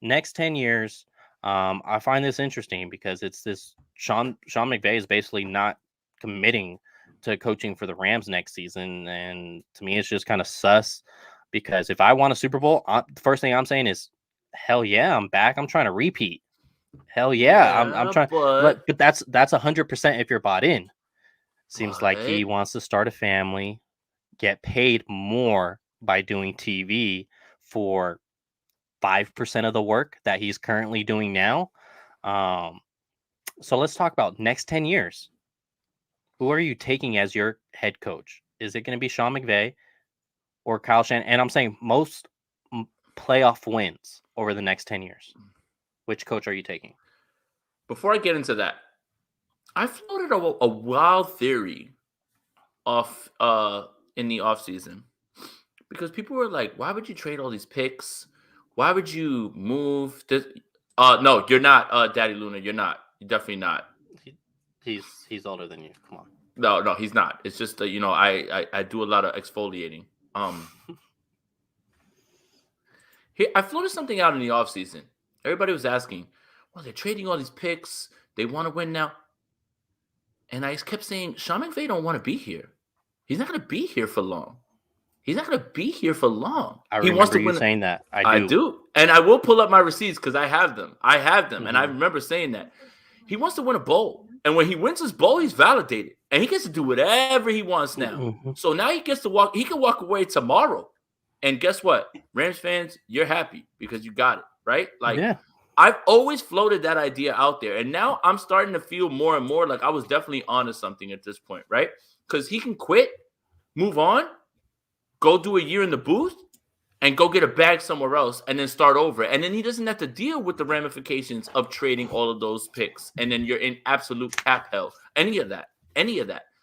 S1: Next 10 years, I find this interesting because it's this Sean McVay is basically not committing to coaching for the Rams next season. And to me, it's just kind of sus because if I want a Super Bowl, the first thing I'm saying is, hell yeah, I'm back. I'm trying to repeat. Hell yeah, I'm trying. But that's 100% if you're bought in. Seems like he wants to start a family, get paid more by doing TV for 5% of the work that he's currently doing now. So let's talk about next 10 years. Who are you taking as your head coach? Is it going to be Sean McVay or Kyle Shanahan? And I'm saying most playoff wins over the next 10 years. Which coach are you taking?
S2: Before I get into that, I floated a wild theory off in the offseason because people were like, why would you trade all these picks? Why would you move this? No, you're not, Daddy Luna. You're not. You're definitely not.
S1: He's older than you. Come on.
S2: No, he's not. It's just that, I do a lot of exfoliating. I floated something out in the offseason. Everybody was asking, well, they're trading all these picks. They want to win now. And I kept saying, Sean McVay don't want to be here. He's not going to be here for long. He wants to win.
S1: Saying that.
S2: I do. And I will pull up my receipts because I have them. Mm-hmm. And I remember saying that. He wants to win a bowl. And when he wins his bowl, he's validated. And he gets to do whatever he wants now. Mm-hmm. So now he gets to walk. He can walk away tomorrow. And guess what? Rams fans, you're happy because you got it, right? Like, yeah. I've always floated that idea out there. And now I'm starting to feel more and more like I was definitely onto something at this point, right? Because he can quit, move on, go do a year in the booth, and go get a bag somewhere else and then start over. And then he doesn't have to deal with the ramifications of trading all of those picks. And then you're in absolute cap hell. Any of that.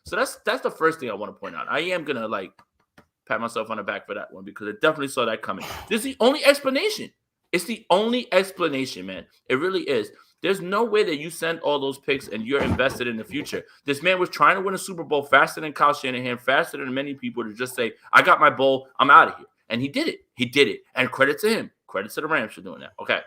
S2: So that's the first thing I want to point out. I am going to pat myself on the back for that one because I definitely saw that coming. This is the only explanation. It's the only explanation, man. It really is. There's no way that you send all those picks and you're invested in the future. This man was trying to win a Super Bowl faster than Kyle Shanahan, faster than many people to just say, I got my bowl, I'm out of here. And he did it. And credit to him. Credit to the Rams for doing that. Okay.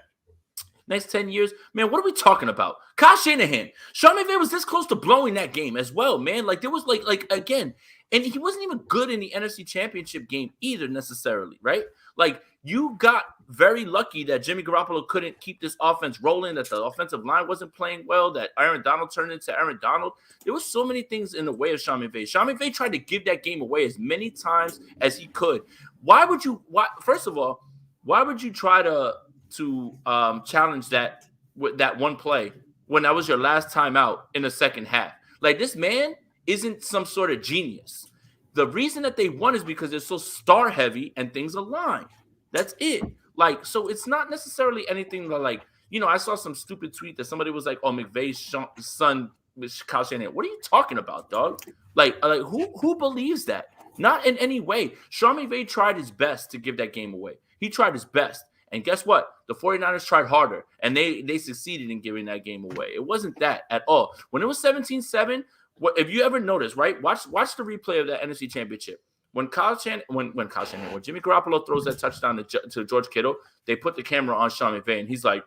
S2: Next 10 years, man, what are we talking about? Kyle Shanahan. Sean McVay was this close to blowing that game as well, man. Like, there was like again, and he wasn't even good in the NFC Championship game either necessarily, right? Like, you got very lucky that Jimmy Garoppolo couldn't keep this offense rolling, that the offensive line wasn't playing well, that Aaron Donald turned into Aaron Donald. There was so many things in the way of Sean McVay. Sean McVay tried to give that game away as many times as he could. First of all, why would you try to challenge that with that one play when that was your last time out in the second half? Like, this man isn't some sort of genius. The reason that they won is because they're so star heavy and things align. That's it. Like, so it's not necessarily anything that, I saw some stupid tweet that somebody was like, oh, McVay's son, Kyle Shanahan. What are you talking about, dog? Like who believes that? Not in any way. Sean McVay tried his best to give that game away. He tried his best. And guess what? The 49ers tried harder, and they succeeded in giving that game away. It wasn't that at all. When it was 17-7, if you ever noticed, right? Watch the replay of that NFC Championship. When Jimmy Garoppolo throws that touchdown to George Kittle, they put the camera on Sean McVay, and he's like,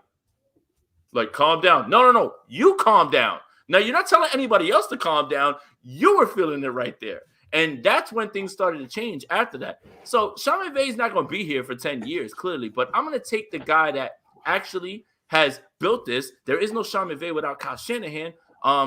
S2: calm down. No, you calm down. Now, you're not telling anybody else to calm down. You were feeling it right there. And that's when things started to change after that. So Sean McVay is not going to be here for 10 years, clearly. But I'm going to take the guy that actually has built this. There is no Sean McVay without Kyle Shanahan.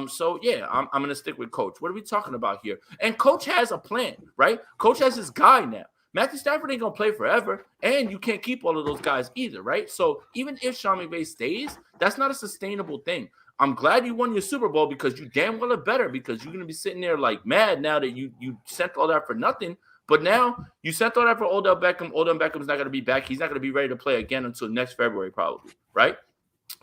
S2: So yeah, I'm going to stick with Coach. What are we talking about here? And Coach has a plan, right? Coach has his guy now. Matthew Stafford ain't going to play forever, and you can't keep all of those guys either, right? So even if Sean McVay stays, that's not a sustainable thing. I'm glad you won your Super Bowl because you damn well are better because you're gonna be sitting there like mad now that you sent all that for nothing. But now you sent all that for Odell Beckham. Odell Beckham's not gonna be back. He's not gonna be ready to play again until next February, probably, right?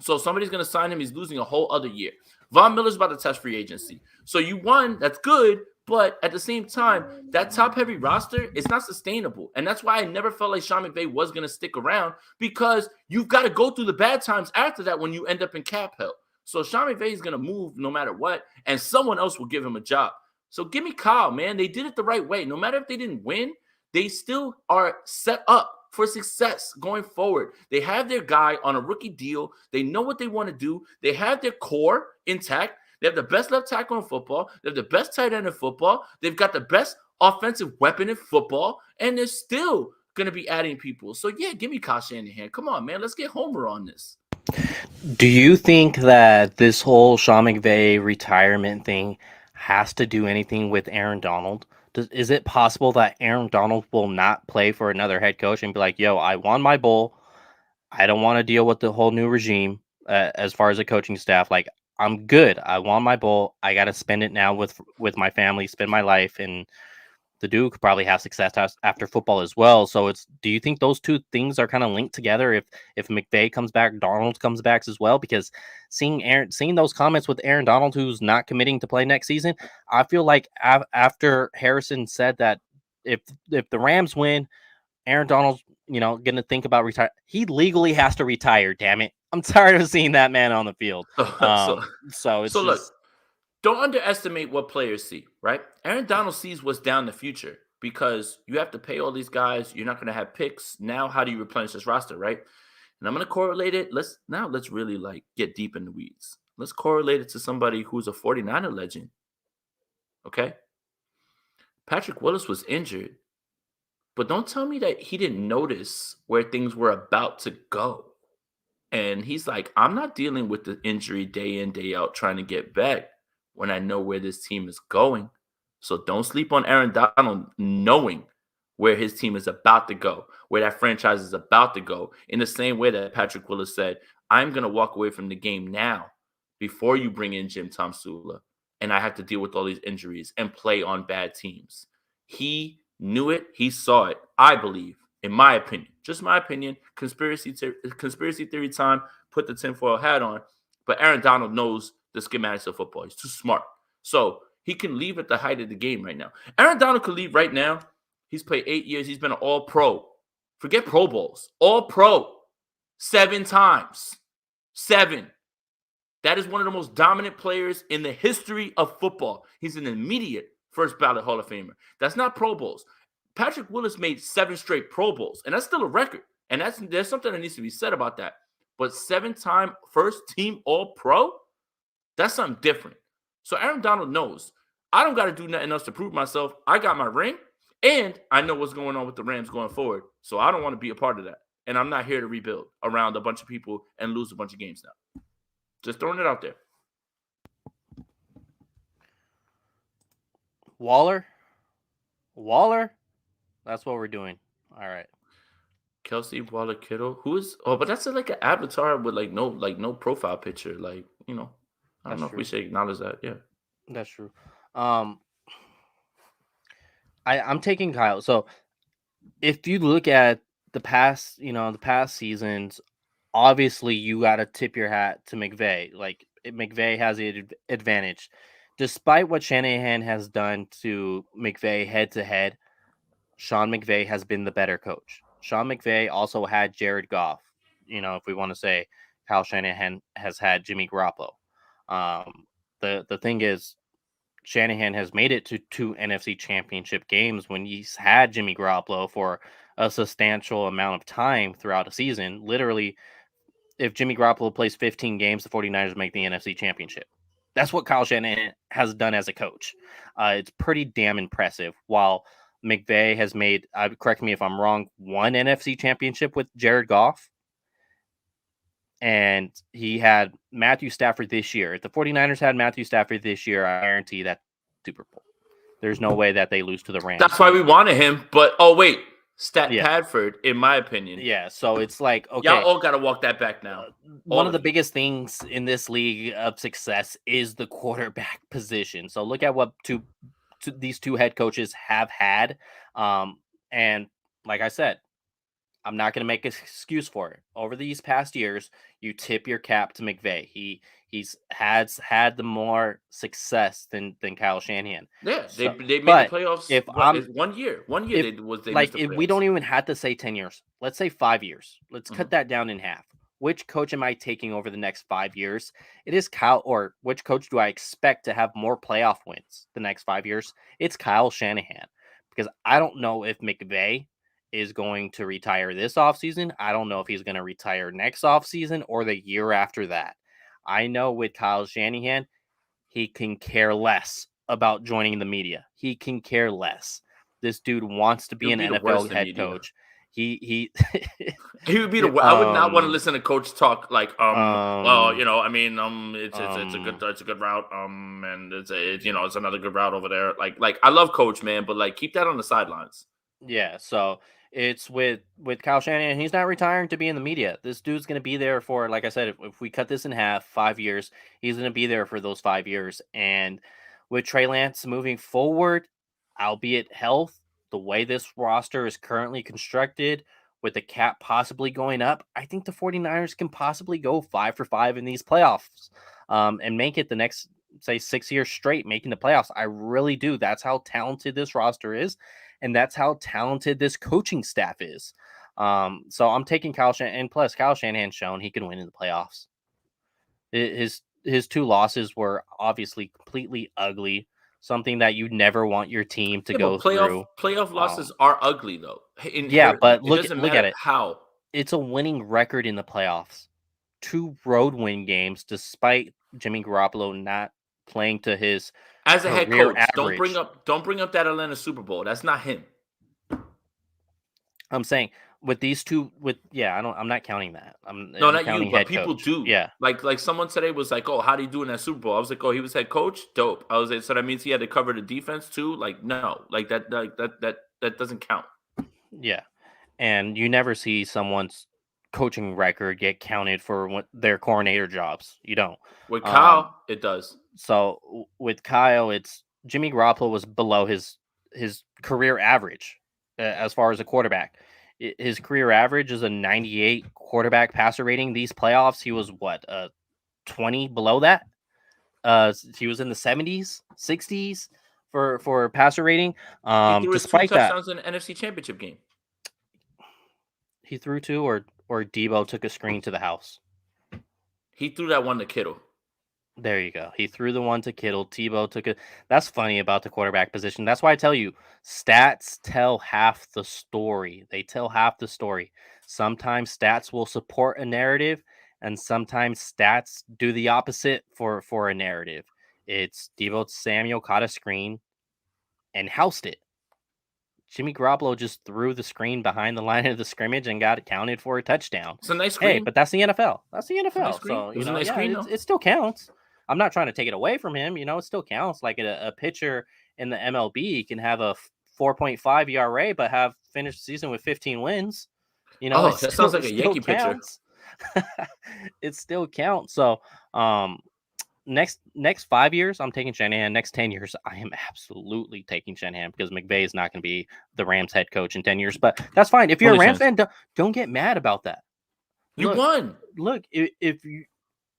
S2: So somebody's going to sign him. He's losing a whole other year. Von Miller's about to test free agency. So you won. That's good. But at the same time, that top-heavy roster is not sustainable. And that's why I never felt like Sean McVay was going to stick around because you've got to go through the bad times after that when you end up in cap hell. So Sean McVay is going to move no matter what, and someone else will give him a job. So give me Kyle, man. They did it the right way. No matter if they didn't win, they still are set up for success going forward. They have their guy on a rookie deal. They know what they want to do. They have their core intact. They have the best left tackle in football. They have the best tight end in football. They've got the best offensive weapon in football, and they're still going to be adding people. So, yeah, give me Kyle Shanahan. Come on, man. Let's get Homer on this.
S1: Do you think that this whole Sean McVay retirement thing has to do anything with Aaron Donald? Is it possible that Aaron Donald will not play for another head coach and be like, yo, I won my bowl. I don't want to deal with the whole new regime as far as the coaching staff. Like, I'm good. I won my bowl. I got to spend it now with my family, spend my life. And the dude could probably have success after football as well. So do you think those two things are kind of linked together? If McVay comes back, Donald comes back as well, because seeing those comments with Aaron Donald, who's not committing to play next season, I feel like after Harrison said that if the Rams win, Aaron Donald's, going to think about retire. He legally has to retire. Damn it. I'm tired of seeing that man on the field. So
S2: look, don't underestimate what players see, right? Aaron Donald sees what's down the future because you have to pay all these guys. You're not going to have picks. Now, how do you replenish this roster, right? And I'm going to correlate it. Let's really get deep in the weeds. Let's correlate it to somebody who's a 49er legend. Okay? Patrick Willis was injured, but don't tell me that he didn't notice where things were about to go. And he's like, I'm not dealing with the injury day in, day out, trying to get back when I know where this team is going. So don't sleep on Aaron Donald knowing where his team is about to go, where that franchise is about to go, in the same way that Patrick Willis said, I'm going to walk away from the game now before you bring in Jim Tomsula, and I have to deal with all these injuries and play on bad teams. He knew it. He saw it, I believe, in my opinion. Just my opinion. Conspiracy theory time. Put the tinfoil hat on. But Aaron Donald knows the schematics of football. He's too smart. So he can leave at the height of the game right now. Aaron Donald could leave right now. He's played 8 years. He's been an all-pro. Forget Pro Bowls. All-pro. 7 times. 7. That is one of the most dominant players in the history of football. He's an immediate first ballot Hall of Famer. That's not Pro Bowls. Patrick Willis made 7 straight Pro Bowls, and that's still a record. And there's something that needs to be said about that. But 7-time first-team All-Pro? That's something different. So Aaron Donald knows, I don't got to do nothing else to prove myself. I got my ring, and I know what's going on with the Rams going forward. So I don't want to be a part of that. And I'm not here to rebuild around a bunch of people and lose a bunch of games now. Just throwing it out there.
S1: Waller? That's what we're doing. All right.
S2: Kelsey, Waller, Kittle. But that's like an avatar with no profile picture. I don't know if we should acknowledge that. Yeah.
S1: That's true. I'm taking Kyle. So if you look at the past seasons, obviously you got to tip your hat to McVay. Like, McVay has the advantage. Despite what Shanahan has done to McVay head to head, Sean McVay has been the better coach. Sean McVay also had Jared Goff. If we want to say Kyle Shanahan has had Jimmy Garoppolo. The thing is, Shanahan has made it to 2 NFC championship games when he's had Jimmy Garoppolo for a substantial amount of time throughout a season. Literally, if Jimmy Garoppolo plays 15 games, the 49ers make the NFC championship. That's what Kyle Shanahan has done as a coach. It's pretty damn impressive. While McVay has made, correct me if I'm wrong, 1 NFC championship with Jared Goff. And he had Matthew Stafford this year. If the 49ers had Matthew Stafford this year, I guarantee that Super Bowl. There's no way that they lose to the Rams.
S2: That's why we wanted him. But, oh, wait. Stat
S1: Yeah.
S2: Padford, in my opinion.
S1: Yeah. So it's like,
S2: Y'all
S1: okay,
S2: all got to walk that back now.
S1: one
S2: All
S1: of
S2: of
S1: the
S2: you.
S1: biggest things in this league of success is the quarterback position. So look at what these two head coaches have had. And like I said, I'm not going to make an excuse for it. Over these past years, you tip your cap to McVay. He's had the more success than Kyle Shanahan.
S2: Yeah,
S1: So,
S2: they made the
S1: but
S2: playoffs.
S1: if
S2: What
S1: I'm
S2: is 1 year? 1 year
S1: if
S2: they missed
S1: like
S2: the
S1: if we
S2: playoffs.
S1: don't even have to say 10 years, let's say 5 years. Let's
S2: Mhm.
S1: cut that down in half. Which coach am I taking over the next 5 years? It is Kyle, or which coach do I expect to have more playoff wins the next 5 years? It's Kyle Shanahan. Because I don't know if McVay is going to retire this offseason. I don't know if he's going to retire next offseason or the year after that. I know with Kyle Shanahan, he can care less about joining the media. He can care less. This dude wants to
S2: He
S1: be
S2: would
S1: an
S2: be the worst
S1: NFL
S2: in
S1: head
S2: media.
S1: coach. He
S2: He would be the.
S1: yeah,
S2: I would not want to listen to coach talk like, well,
S1: um
S2: I mean,
S1: um
S2: it's a good route, and it's another good route over there. Like I love coach, man, but like keep that on the sidelines.
S1: Yeah, so it's with Kyle Shanahan. He's not retiring to be in the media. This dude's going to be there for, like I said, if we cut this in half, 5 years, he's going to be there for those 5 years. And with Trey Lance moving forward, albeit health, the way this roster is currently constructed, with the cap possibly going up, I think the 49ers can possibly go 5 for 5 in these playoffs, and make it the next, say, 6 years straight making the playoffs. I really do. That's how talented this roster is. And that's how talented this coaching staff is. So I'm taking Kyle Shanahan, and plus Kyle Shanahan's shown he can win in the playoffs. His two losses were obviously completely ugly, something that you never want your team to
S2: Yeah,
S1: go
S2: but
S1: through.
S2: playoff losses are ugly though.
S1: Yeah,
S2: Inherently,
S1: but
S2: it doesn't
S1: look at
S2: matter
S1: it.
S2: how.
S1: It's a winning record in the playoffs. 2 road win games, despite Jimmy Garoppolo not playing to his
S2: As a head
S1: career
S2: coach,
S1: average.
S2: don't bring up that Atlanta Super Bowl. That's not him.
S1: I'm saying with these two, I'm not counting that.
S2: No,
S1: I'm
S2: not you,
S1: counting
S2: but
S1: head
S2: people
S1: coach.
S2: do.
S1: Yeah,
S2: Like someone today was like, "Oh, how do you do in that Super Bowl?" I was like, "Oh, he was head coach. Dope." I was like, "So that means he had to cover the defense too?" Like, no, that doesn't count.
S1: yeah. And you never see someone's coaching record get counted for their coordinator jobs. You don't.
S2: With
S1: Um,
S2: Kyle, it does.
S1: so with Kyle, it's Jimmy Garoppolo was below his career average, as far as a quarterback. His career average is a 98 quarterback passer rating. These playoffs, he was what, 20 below that. He was in the 70s, 60s for passer rating.
S2: He threw his two
S1: Despite that,
S2: touchdowns in the NFC Championship game.
S1: he threw to, or Debo took a screen to the house.
S2: He threw that one to Kittle.
S1: There you go. He threw the one to Kittle. Tebow took it. That's funny about the quarterback position. That's why I tell you, stats tell half the story. They tell half the story. Sometimes stats will support a narrative, and sometimes stats do the opposite for a narrative. It's Debo Samuel caught a screen and housed it. Jimmy Garoppolo just threw the screen behind the line of the scrimmage and got it counted for a touchdown.
S2: It's a nice
S1: Hey,
S2: screen.
S1: but that's the NFL. That's the
S2: It's a nice
S1: NFL.
S2: screen.
S1: So,
S2: It was a nice
S1: yeah,
S2: screen though.
S1: it still counts. I'm not trying to take it away from him. It still counts. Like a pitcher in the MLB can have a 4.5 ERA, but have finished the season with 15 wins.
S2: Oh,
S1: It
S2: that sounds
S1: still
S2: like
S1: it
S2: a
S1: still
S2: Yankee pitcher.
S1: counts. It still counts. So, next 5 years, I'm taking Shanahan. Next 10 years, I am absolutely taking Shanahan because McVay is not going to be the Rams head coach in 10 years. But that's fine. If you're a
S2: Only
S1: Rams
S2: chance.
S1: fan, don't get mad about that.
S2: You
S1: Look,
S2: won.
S1: if you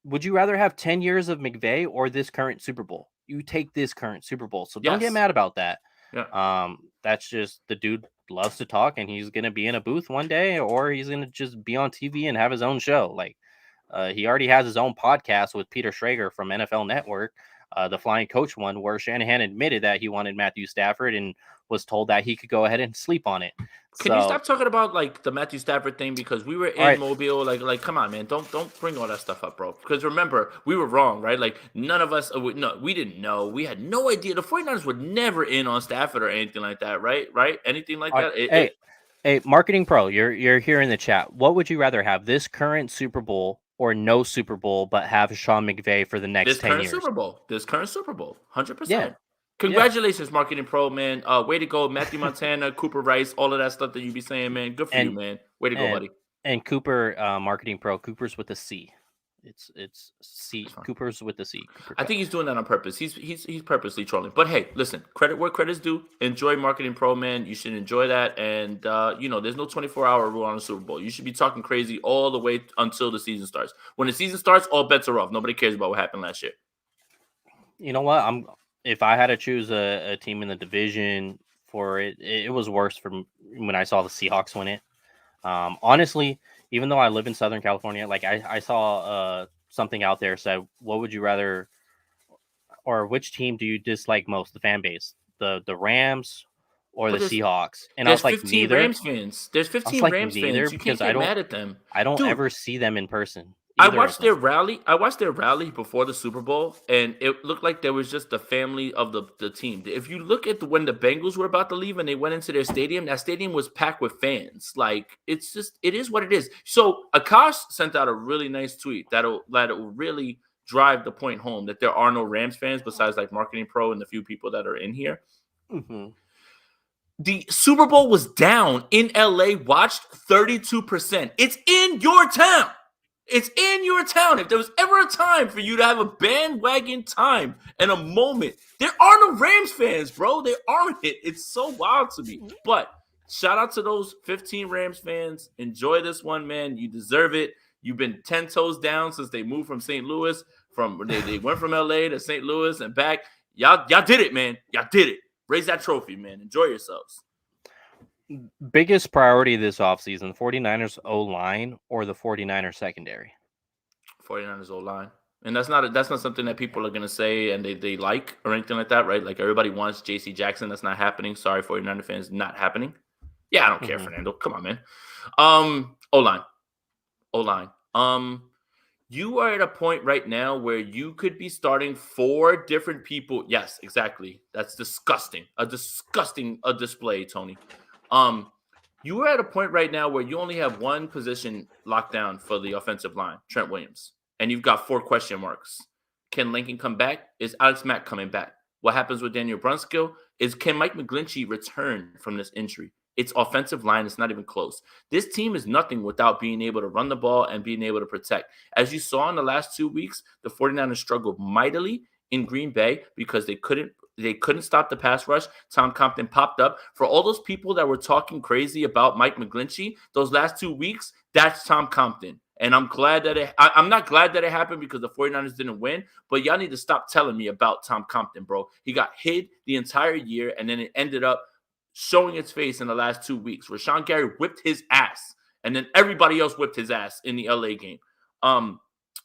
S1: would you rather have 10 years of McVay or this current Super Bowl? You take this current Super Bowl. So don't get
S2: Yes.
S1: mad about that.
S2: Yeah.
S1: That's just the dude loves to talk, and he's gonna be in a booth one day, or he's gonna just be on TV and have his own show. Like, he already has his own podcast with Peter Schrager from NFL Network, the Flying Coach one, where Shanahan admitted that he wanted Matthew Stafford and was told that he could go ahead and sleep on it.
S2: Can you
S1: So,
S2: stop talking about like the Matthew Stafford thing because we were
S1: all
S2: in
S1: right,
S2: Mobile? Like, come on, man, don't bring all that stuff up, bro. Because remember, we were wrong, right? Like, none of us, we didn't know. We had no idea. The 49ers were never in on Stafford or anything like that, right? Right? Anything like
S1: all right.
S2: that.
S1: Hey, marketing pro, you're here in the chat. What would you rather have, this current Super Bowl or no Super Bowl, but have Sean McVay for the next
S2: This
S1: 10
S2: current
S1: years?
S2: Super Bowl, 100%.
S1: Yeah.
S2: Congratulations, marketing pro, man. Way to go, Matthew Montana, Cooper Rice, all of that stuff that you be saying, man. Good for you,
S1: and
S2: man. Way to go,
S1: and
S2: buddy.
S1: and Cooper, marketing pro. Cooper's with a C. It's
S2: That's
S1: C.
S2: fine.
S1: Cooper's with the C. Cooper
S2: I
S1: Cup.
S2: think he's doing that on purpose. He's purposely trolling. But hey, listen, credit where credit's due. Enjoy marketing pro, man. You should enjoy that. And there's no 24-hour rule on the Super Bowl. You should be talking crazy all the way until the season starts. When the season starts, all bets are off. Nobody cares about what happened last year.
S1: You know what? If I had to choose a team in the division for it, it was worse for when I saw the Seahawks win it. Honestly, even though I live in Southern California, like I saw something out there said, what would you rather, or which team do you dislike most, the fan base, the Rams or
S2: But
S1: the Seahawks? And I
S2: there's
S1: was like,
S2: 15
S1: neither.
S2: Rams fans. There's
S1: I was
S2: 15
S1: like,
S2: Rams
S1: neither,
S2: fans. You can't
S1: because
S2: get mad at them.
S1: I don't
S2: Dude,
S1: ever see them in person.
S2: I
S1: Either of
S2: watched their
S1: them.
S2: rally. I watched their rally before the Super Bowl, and it looked like there was just the family of the team. If you look at when the Bengals were about to leave and they went into their stadium, that stadium was packed with fans. Like, it is what it is. So Akash sent out a really nice tweet that'll really drive the point home that there are no Rams fans besides like Marketing Pro and the few people that are in here.
S1: Mm-hmm.
S2: The Super Bowl was down in LA, watched 32%. It's in your town. It's in your town. If there was ever a time for you to have a bandwagon time and a moment, there are no Rams fans, bro. There aren't. It's so wild to me. But shout out to those 15 Rams fans. Enjoy this one, man. You deserve it. You've been 10 toes down since they moved from St. Louis. They went from LA to St. Louis and back. Y'all did it, man. Y'all did it. Raise that trophy, man. Enjoy yourselves.
S1: Biggest priority this offseason, 49ers O-line or the 49ers secondary?
S2: 49ers O-line. And that's not something that people are going to say and they like or anything like that, right? Like everybody wants JC Jackson. That's not happening. Sorry, 49er fans, not happening. Yeah, I don't care, Fernando. Come on, man. O-line. You are at a point right now where you could be starting 4 different people. Yes, exactly. That's disgusting. A display, Tony. You are at a point right now where you only have one position locked down for the offensive line, Trent Williams, and you've got 4 question marks. Can Lincoln come back? Is Alex Mack coming back? What happens with Daniel Brunskill? Can Mike McGlinchey return from this injury? It's offensive line. It's not even close. This team is nothing without being able to run the ball and being able to protect. As you saw in the last 2 weeks, the 49ers struggled mightily in Green Bay because they couldn't stop the pass rush. Tom Compton popped up. For all those people that were talking crazy about Mike McGlinchey, those last 2 weeks, that's Tom Compton. And I'm glad that I'm not glad that it happened because the 49ers didn't win, but y'all need to stop telling me about Tom Compton, bro. He got hid the entire year, and then it ended up showing its face in the last 2 weeks. Rashawn Gary whipped his ass, and then everybody else whipped his ass in the LA game.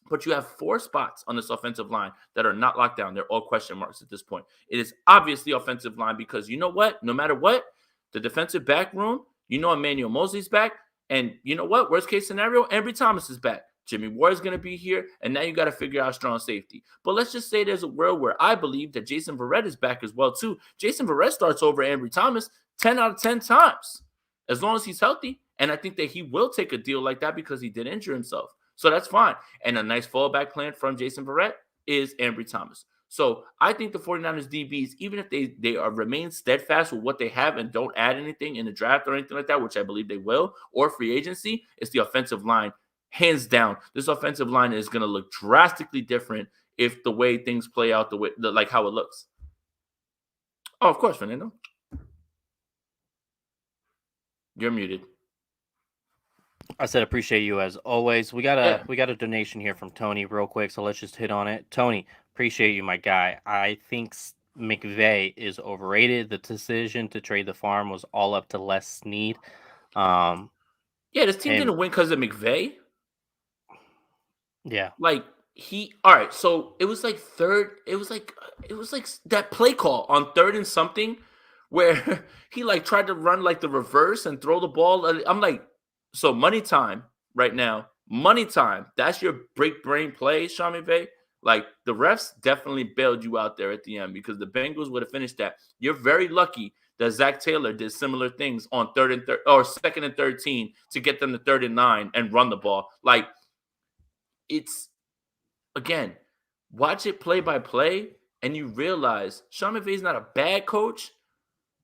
S2: But you have 4 spots on this offensive line that are not locked down. They're all question marks at this point. It is obviously offensive line because you know what? No matter what, the defensive back room, Emmanuel Mosley's back. And you know what? Worst case scenario, Ambry Thomas is back. Jimmy Ward is going to be here. And now you got to figure out strong safety. But let's just say there's a world where I believe that Jason Verrett is back as well, too. Jason Verrett starts over Ambry Thomas 10 out of 10 times, as long as he's healthy. And I think that he will take a deal like that because he did injure himself. So that's fine. And a nice fallback plan from Jason Verrett is Ambry Thomas. So I think the 49ers DBs, even if they remain steadfast with what they have and don't add anything in the draft or anything like that, which I believe they will, or free agency, it's the offensive line. Hands down, this offensive line is going to look drastically different if the way things play out, like how it looks. Oh, of course, Fernando. You're muted.
S1: I said appreciate you as always. We got a donation here from Tony real quick, so let's just hit on it. Tony, appreciate you, my guy. I think McVay is overrated. The decision to trade the farm was all up to Les Snead.
S2: This team didn't win because of McVay.
S1: Yeah.
S2: All right, so it was like that play call on 3rd and something where he tried to run the reverse and throw the ball. I'm like, so money time right now. Money time. That's your break brain play, Sean McVay. The refs definitely bailed you out there at the end because the Bengals would have finished that. You're very lucky that Zach Taylor did similar things on 2nd and 13 to get them to 3rd and 9 and run the ball. It's, again, watch it play by play. and you realize Sean McVay's not a bad coach,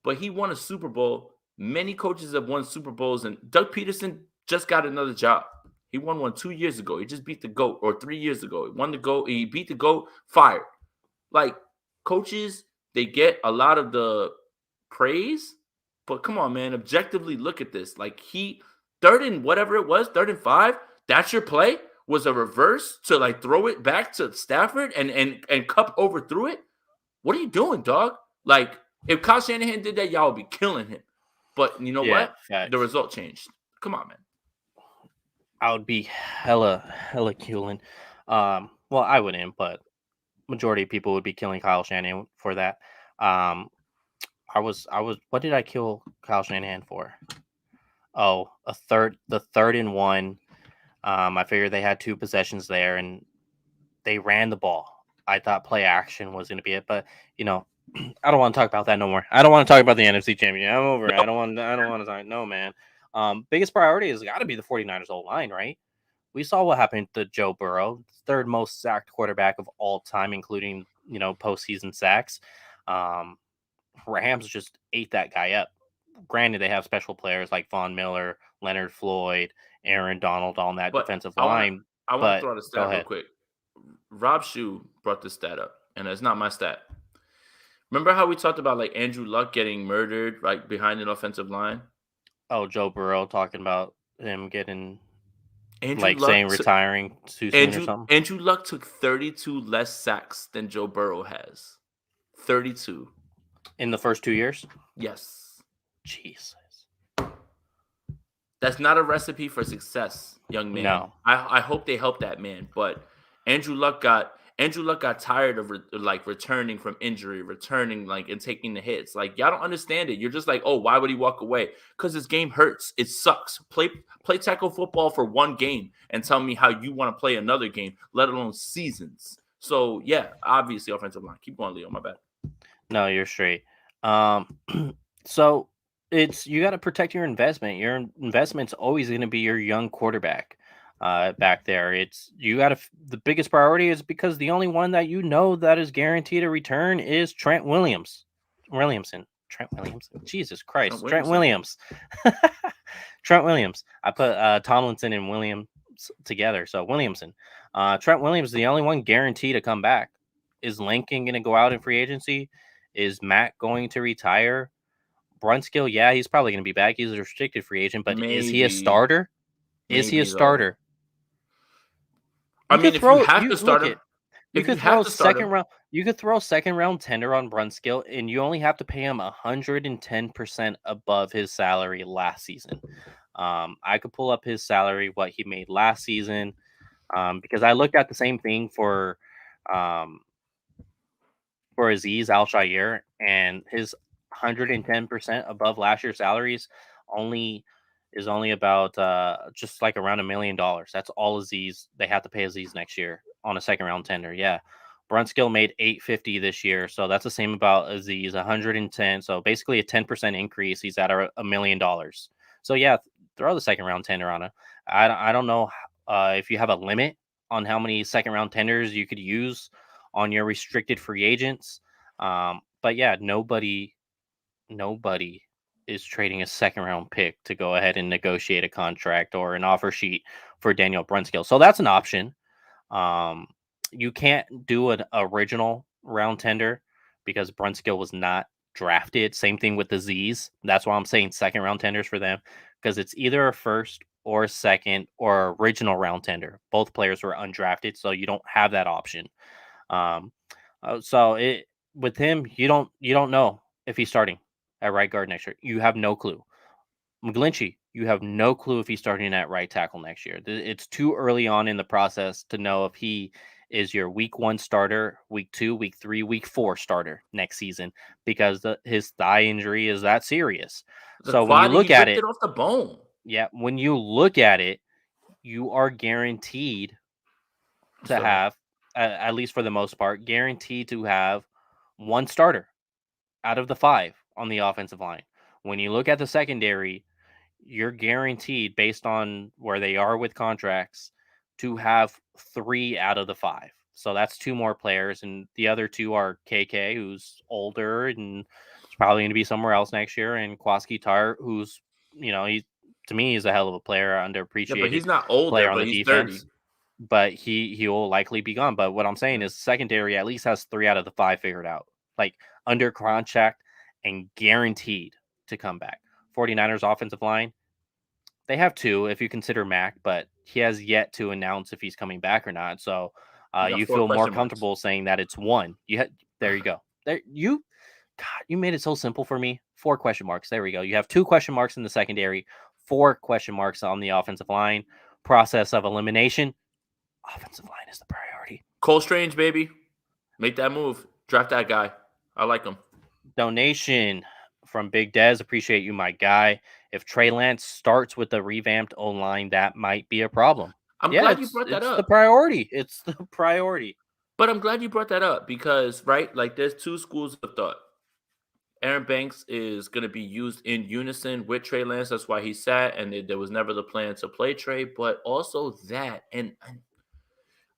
S2: but he won a Super Bowl. Many coaches have won Super Bowls, and Doug Peterson just got another job. He won one 2 years ago. He just beat the GOAT, or 3 years ago. He won the GOAT. He beat the GOAT, fired. Like, coaches, they get a lot of the praise, but come on, man. Objectively look at this. Like, third and whatever it was, 3rd and 5, that's your play? Was a reverse to like throw it back to Stafford and Cup overthrew it? What are you doing, dog? Like, if Kyle Shanahan did that, y'all would be killing him. But you know
S1: Yeah,
S2: what?
S1: facts.
S2: The result changed. Come on, man.
S1: I would be hella killing. Well, I wouldn't, but majority of people would be killing Kyle Shanahan for that. Um, I was. What did I kill Kyle Shanahan for? Oh, the 3rd and 1. I figured they had 2 possessions there, and they ran the ball. I thought play action was going to be it, but I don't want to talk about that no more. I don't want to talk about the NFC Championship. I'm over it.
S2: No,
S1: I don't want. I don't want to talk. No, man. Biggest priority has got to be the 49ers old line, right? We saw what happened to Joe Burrow, 3rd most sacked quarterback of all time, including postseason sacks. Um, Rams just ate that guy up. Granted, they have special players like Von Miller, Leonard Floyd, Aaron Donald on that
S2: but
S1: defensive
S2: I wanna
S1: line.
S2: I wanna
S1: But
S2: throw out a
S1: go
S2: stat real
S1: ahead.
S2: quick. Rob Shue brought this stat up, and it's not my stat. Remember how we talked about like Andrew Luck getting murdered right behind an offensive line?
S1: Oh, Joe Burrow talking about him getting
S2: Andrew
S1: like saying
S2: Luck
S1: retiring too soon or
S2: Andrew
S1: something
S2: Andrew Luck took 32 less sacks than Joe Burrow has. 32.
S1: in the first 2 years.
S2: Yes.
S1: Jesus,
S2: That's not a recipe for success, young man.
S1: no.
S2: I hope they help that man, but Andrew Luck got tired of returning from injury, returning like and taking the hits. Like y'all don't understand it. You're just like, oh, why would he walk away? Because his game hurts. It sucks. Play tackle football for one game and tell me how you want to play another game, let alone seasons. So yeah, obviously offensive line. Keep going, Leo. My bad.
S1: No, you're straight. Um, so it's you got to protect your investment. Your investment's always going to be your young quarterback back there. It's you got to. The biggest priority is because the only one that that is guaranteed a return is Trent Williamson. Trent Williamson. Jesus
S2: Trent
S1: Christ, Trent
S2: Williamson.
S1: Williams. Trent Williams. I put Tomlinson and Williams together. So Williamson. Trent Williams is the only one guaranteed to come back. Is Lincoln going to go out in free agency? Is Matt going to retire? Brunskill, yeah, he's probably going to be back. He's a restricted free agent, but is he a
S2: Maybe,
S1: starter? Is he a
S2: maybe though.
S1: starter?
S2: I
S1: You could
S2: mean, if you
S1: throw
S2: have
S1: you
S2: to
S1: look
S2: start him,
S1: it. You
S2: if you
S1: could
S2: have
S1: throw
S2: to start
S1: second
S2: him,
S1: round. You could throw second round tender on Brunskill, and you only have to pay him 110% above his salary last season. I could pull up his salary, what he made last season, because I looked at the same thing um, for Aziz Al Shire, and his 110% above last year's salaries only is only about just like around $1 million. That's all Aziz they have to pay Aziz next year on a second round tender. Yeah. Brunskill made 850 this year, so that's the same about Aziz 110. So basically a 10% increase. He's at $1 million. So yeah, throw the second round tender on it. I don't know if you have a limit on how many second round tenders you could use on your restricted free agents. But yeah, nobody is trading a second round pick to go ahead and negotiate a contract or an offer sheet for Daniel Brunskill. So that's an option. Um, you can't do an original round tender because Brunskill was not drafted. Same thing with the Z's. That's why I'm saying second round tenders for them because it's either a first or a second or original round tender. Both players were undrafted, so you don't have that option. Um, so it with him, you don't know if he's starting at right guard next year. You have no clue. McGlinchey, you have no clue if he's starting at right tackle next year. It's too early on in the process to know if he is your week 1 starter, week 2, week 3, week 4 starter next season because his thigh injury is that serious.
S2: the
S1: So when you
S2: quad he
S1: look at
S2: ripped it
S1: it,
S2: off the bone.
S1: yeah, when you look at it, you are guaranteed to
S2: Go ahead.
S1: have, at least for the most part, guaranteed to have one starter out of the 5 on the offensive line. When you look at the secondary, you're guaranteed, based on where they are with contracts, to have 3 out of the 5. So that's two more players, and the other two are KK, who's older and is probably going to be somewhere else next year, and Kwaski Tart, who's he to me he's a hell of a player,
S2: Yeah, but
S1: underappreciated
S2: he's not older,
S1: player on
S2: but
S1: the
S2: he's 30.
S1: defense. But he will likely be gone. But what I'm saying is secondary at least has 3 out of the 5 figured out, like under contract and guaranteed to come back. 49ers offensive line, they have 2 if you consider Mac, but he has yet to announce if he's coming back or not. So
S2: You got
S1: you
S2: 4
S1: feel more
S2: question marks.
S1: comfortable saying that it's 1. There you go. God, you made it so simple for me. 4 question marks. There we go. You have 2 question marks in the secondary, 4 question marks on the offensive line. Process of elimination. Offensive line is the priority.
S2: Cole Strange, baby. Make that move. Draft that guy. I like him.
S1: Donation from Big Dez. Appreciate you, my guy. If Trey Lance starts with a revamped O-line, that might be a problem.
S2: I'm
S1: Yeah,
S2: glad you brought that
S1: it's the
S2: up.
S1: priority. It's the priority.
S2: But I'm glad you brought that up because, right, like there's 2 schools of thought. Aaron Banks is going to be used in unison with Trey Lance. That's why he sat, and there was never the plan to play Trey. But also that, and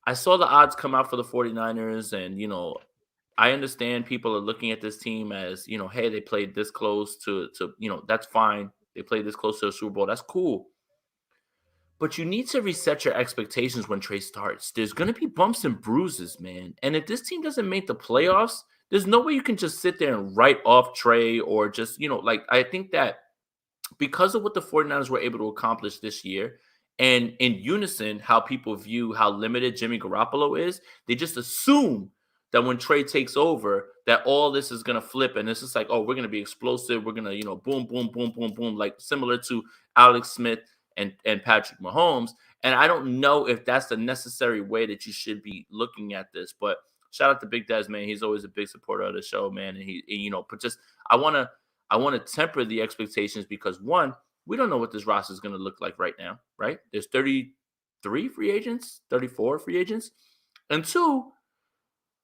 S2: I saw the odds come out for the 49ers, and, I understand people are looking at this team as, hey, they played this close to that's fine. They played this close to a Super Bowl. That's cool. But you need to reset your expectations when Trey starts. There's going to be bumps and bruises, man. And if this team doesn't make the playoffs, there's no way you can just sit there and write off Trey or just, I think that because of what the 49ers were able to accomplish this year and in unison, how people view how limited Jimmy Garoppolo is, they just assume that when Trey takes over, that all this is going to flip. And this is like, oh, we're going to be explosive. We're going to, boom, boom, boom, boom, boom, like similar to Alex Smith and Patrick Mahomes. And I don't know if that's the necessary way that you should be looking at this. But shout out to Big Dez, man. He's always a big supporter of the show, man. And but just I want to temper the expectations because one, we don't know what this roster is going to look like right now, right? There's 33 free agents, 34 free agents. And two,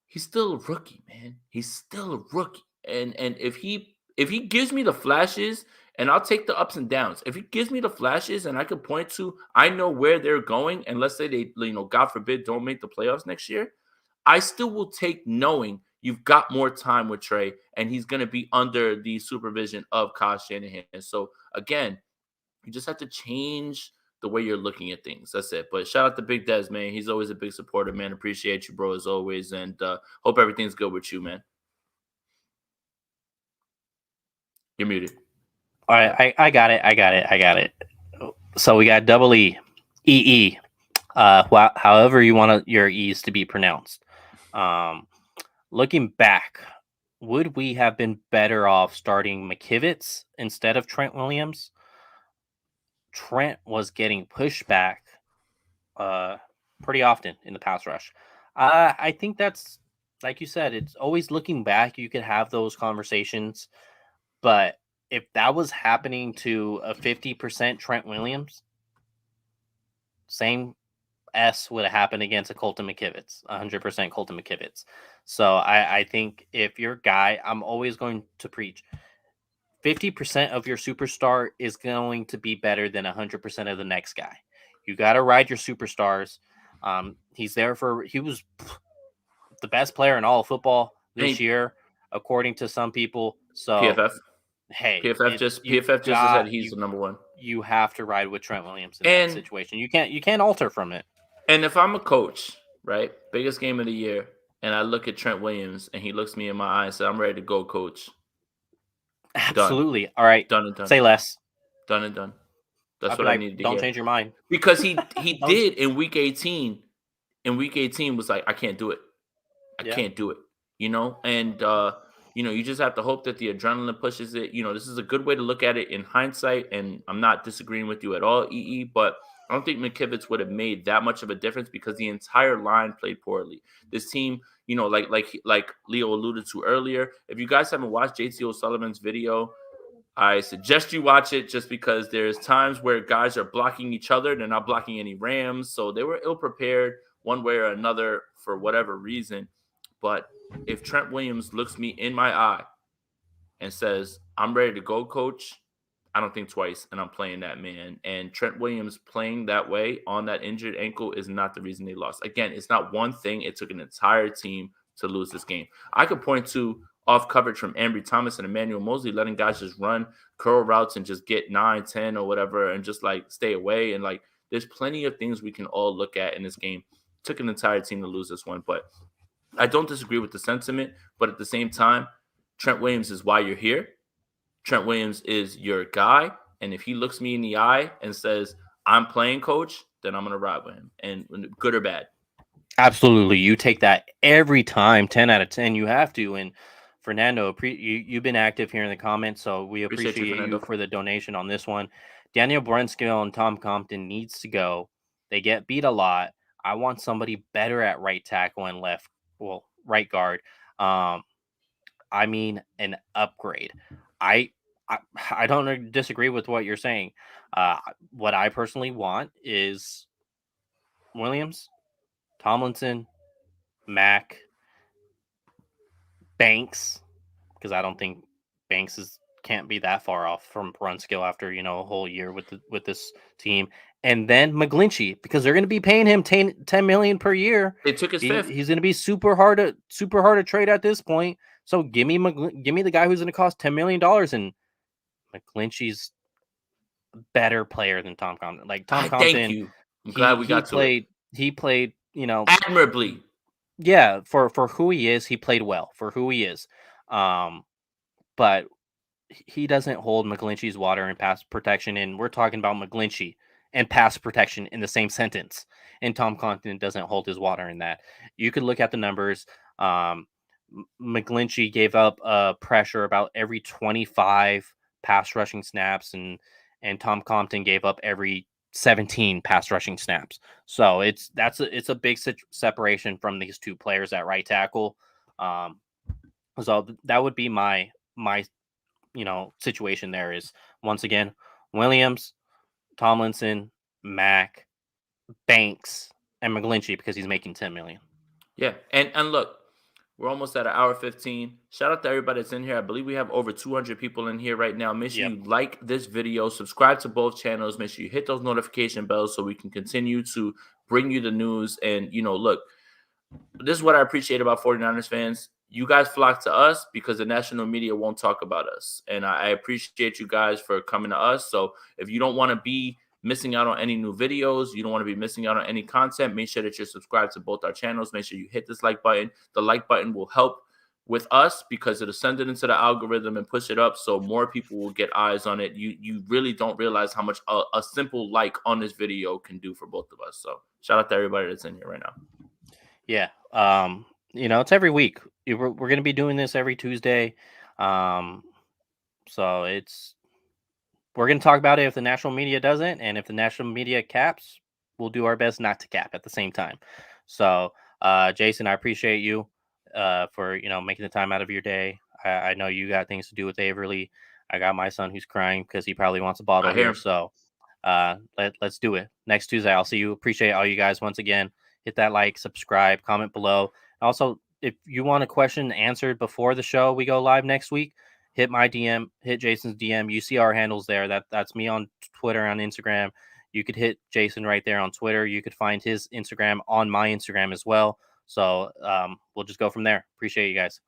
S2: he's still a rookie, man. He's still a rookie. And if he gives me the flashes, and I'll take the ups and downs. If he gives me the flashes and I can point to, I know where they're going, and let's say they, God forbid, don't make the playoffs next year, I still will take knowing you've got more time with Trey, and he's going to be under the supervision of Kyle Shanahan. And so, again, you just have to change the way you're looking at things. That's it. But shout out to Big Dez, man. He's always a big supporter, man. Appreciate you, bro, as always. And hope everything's good with you, man. You're muted.
S1: All right, I got it. So we got double EE. However you want your E's to be pronounced. Looking back, would we have been better off starting McKivitz instead of Trent Williams? Trent was getting pushed back pretty often in the pass rush. I think that's, like you said, it's always looking back. You could have those conversations, but if that was happening to a 50% Trent Williams, same S would have happened against a Colton McKivitz, 100% Colton McKivitz. So I think if your guy, I'm always going to preach 50% of your superstar is going to be better than 100% of the next guy. You got to ride your superstars. He was the best player in all of football this year, according to some people. So
S2: PFF.
S1: Hey,
S2: PFF just said he's the number one.
S1: You have to ride with Trent Williams in that situation. You can't alter from it.
S2: And if I'm a coach, right, biggest game of the year, and I look at Trent Williams and he looks me in my eye and says, "I'm ready to go, coach."
S1: Absolutely.
S2: Done.
S1: All right.
S2: Done and done.
S1: Say less.
S2: Done and done. That's what I needed to hear.
S1: Don't change your mind.
S2: Because he did in week 18. In week 18 was like, I can't do it. I can't do it. And you just have to hope that the adrenaline pushes it. This is a good way to look at it in hindsight, and I'm not disagreeing with you at all, EE, but I don't think McKivitz would have made that much of a difference because the entire line played poorly. This team, like Leo alluded to earlier, if you guys haven't watched JT O'Sullivan's video, I suggest you watch it just because there's times where guys are blocking each other. They're not blocking any Rams, so they were ill-prepared one way or another for whatever reason. But if Trent Williams looks me in my eye and says, "I'm ready to go, coach," I don't think twice, and I'm playing that man. And Trent Williams playing that way on that injured ankle is not the reason they lost. Again, it's not one thing. It took an entire team to lose this game. I could point to off coverage from Ambry Thomas and Emmanuel Mosley, letting guys just run curl routes and just get 9, 10 or whatever and just like stay away. And like, there's plenty of things we can all look at in this game. It took an entire team to lose this one, but I don't disagree with the sentiment. But at the same time, Trent Williams is why you're here. Trent Williams is your guy. And if he looks me in the eye and says, I'm playing, coach, then I'm going to ride with him, and good or bad.
S1: Absolutely. You take that every time, 10 out of 10. You have to. And Fernando, you've been active here in the comments, so we appreciate you for the donation on this one. Daniel Brunskill and Tom Compton needs to go. They get beat a lot. I want somebody better at right tackle and right guard. I mean, an upgrade. I don't disagree with what you're saying. What I personally want is Williams, Tomlinson, Mack, Banks, because I don't think Banks can't be that far off from Brunskill after a whole year with this team, and then McGlinchey, because they're going to be paying him $10 million per year.
S2: They took his fifth.
S1: He's going to be super hard to trade at this point. So give me the guy who's going to cost $10 million, and McGlinchey's a better player than Tom Compton. Like Tom Compton,
S2: thank you. I'm glad we got to it.
S1: He played,
S2: admirably.
S1: Yeah, for who he is, he played well for who he is. But he doesn't hold McGlinchey's water in pass protection, and we're talking about McGlinchey and pass protection in the same sentence. And Tom Compton doesn't hold his water in that. You could look at the numbers. McGlinchey gave up pressure about every 25 pass rushing snaps, and Tom Compton gave up every 17 pass rushing snaps. So it's a big separation from these two players at right tackle. So that would be my situation there is, once again, Williams, Tomlinson, Mack, Banks, and McGlinchey, because he's making $10 million.
S2: Yeah. And look, we're almost at an hour 15. Shout out to everybody that's in here. I believe we have over 200 people in here right now. Make sure you like this video, subscribe to both channels. Make sure you hit those notification bells so we can continue to bring you the news. And, look, this is what I appreciate about 49ers fans. You guys flock to us because the national media won't talk about us. And I appreciate you guys for coming to us. So if you don't want to be missing out on any new videos, you don't want to be missing out on any content, make sure that you're subscribed to both our channels. Make sure you hit this like button. The like button will help with us because it'll send it into the algorithm and push it up so more people will get eyes on it. You really don't realize how much a simple like on this video can do for both of us. So shout out to everybody that's in here right now.
S1: Yeah. It's every week. We're going to be doing this every Tuesday. So we're going to talk about it if the national media doesn't, and if the national media caps, we'll do our best not to cap at the same time. So, Jason, I appreciate you for making the time out of your day. I know you got things to do with Averly. I got my son who's crying because he probably wants a bottle here. So, let's do it next Tuesday. I'll see you. Appreciate all you guys once again. Hit that like, subscribe, comment below. Also, if you want a question answered before the show we go live next week, hit my DM, hit Jason's DM. You see our handles there. That's me on Twitter, on Instagram. You could hit Jason right there on Twitter. You could find his Instagram on my Instagram as well. So we'll just go from there. Appreciate you guys.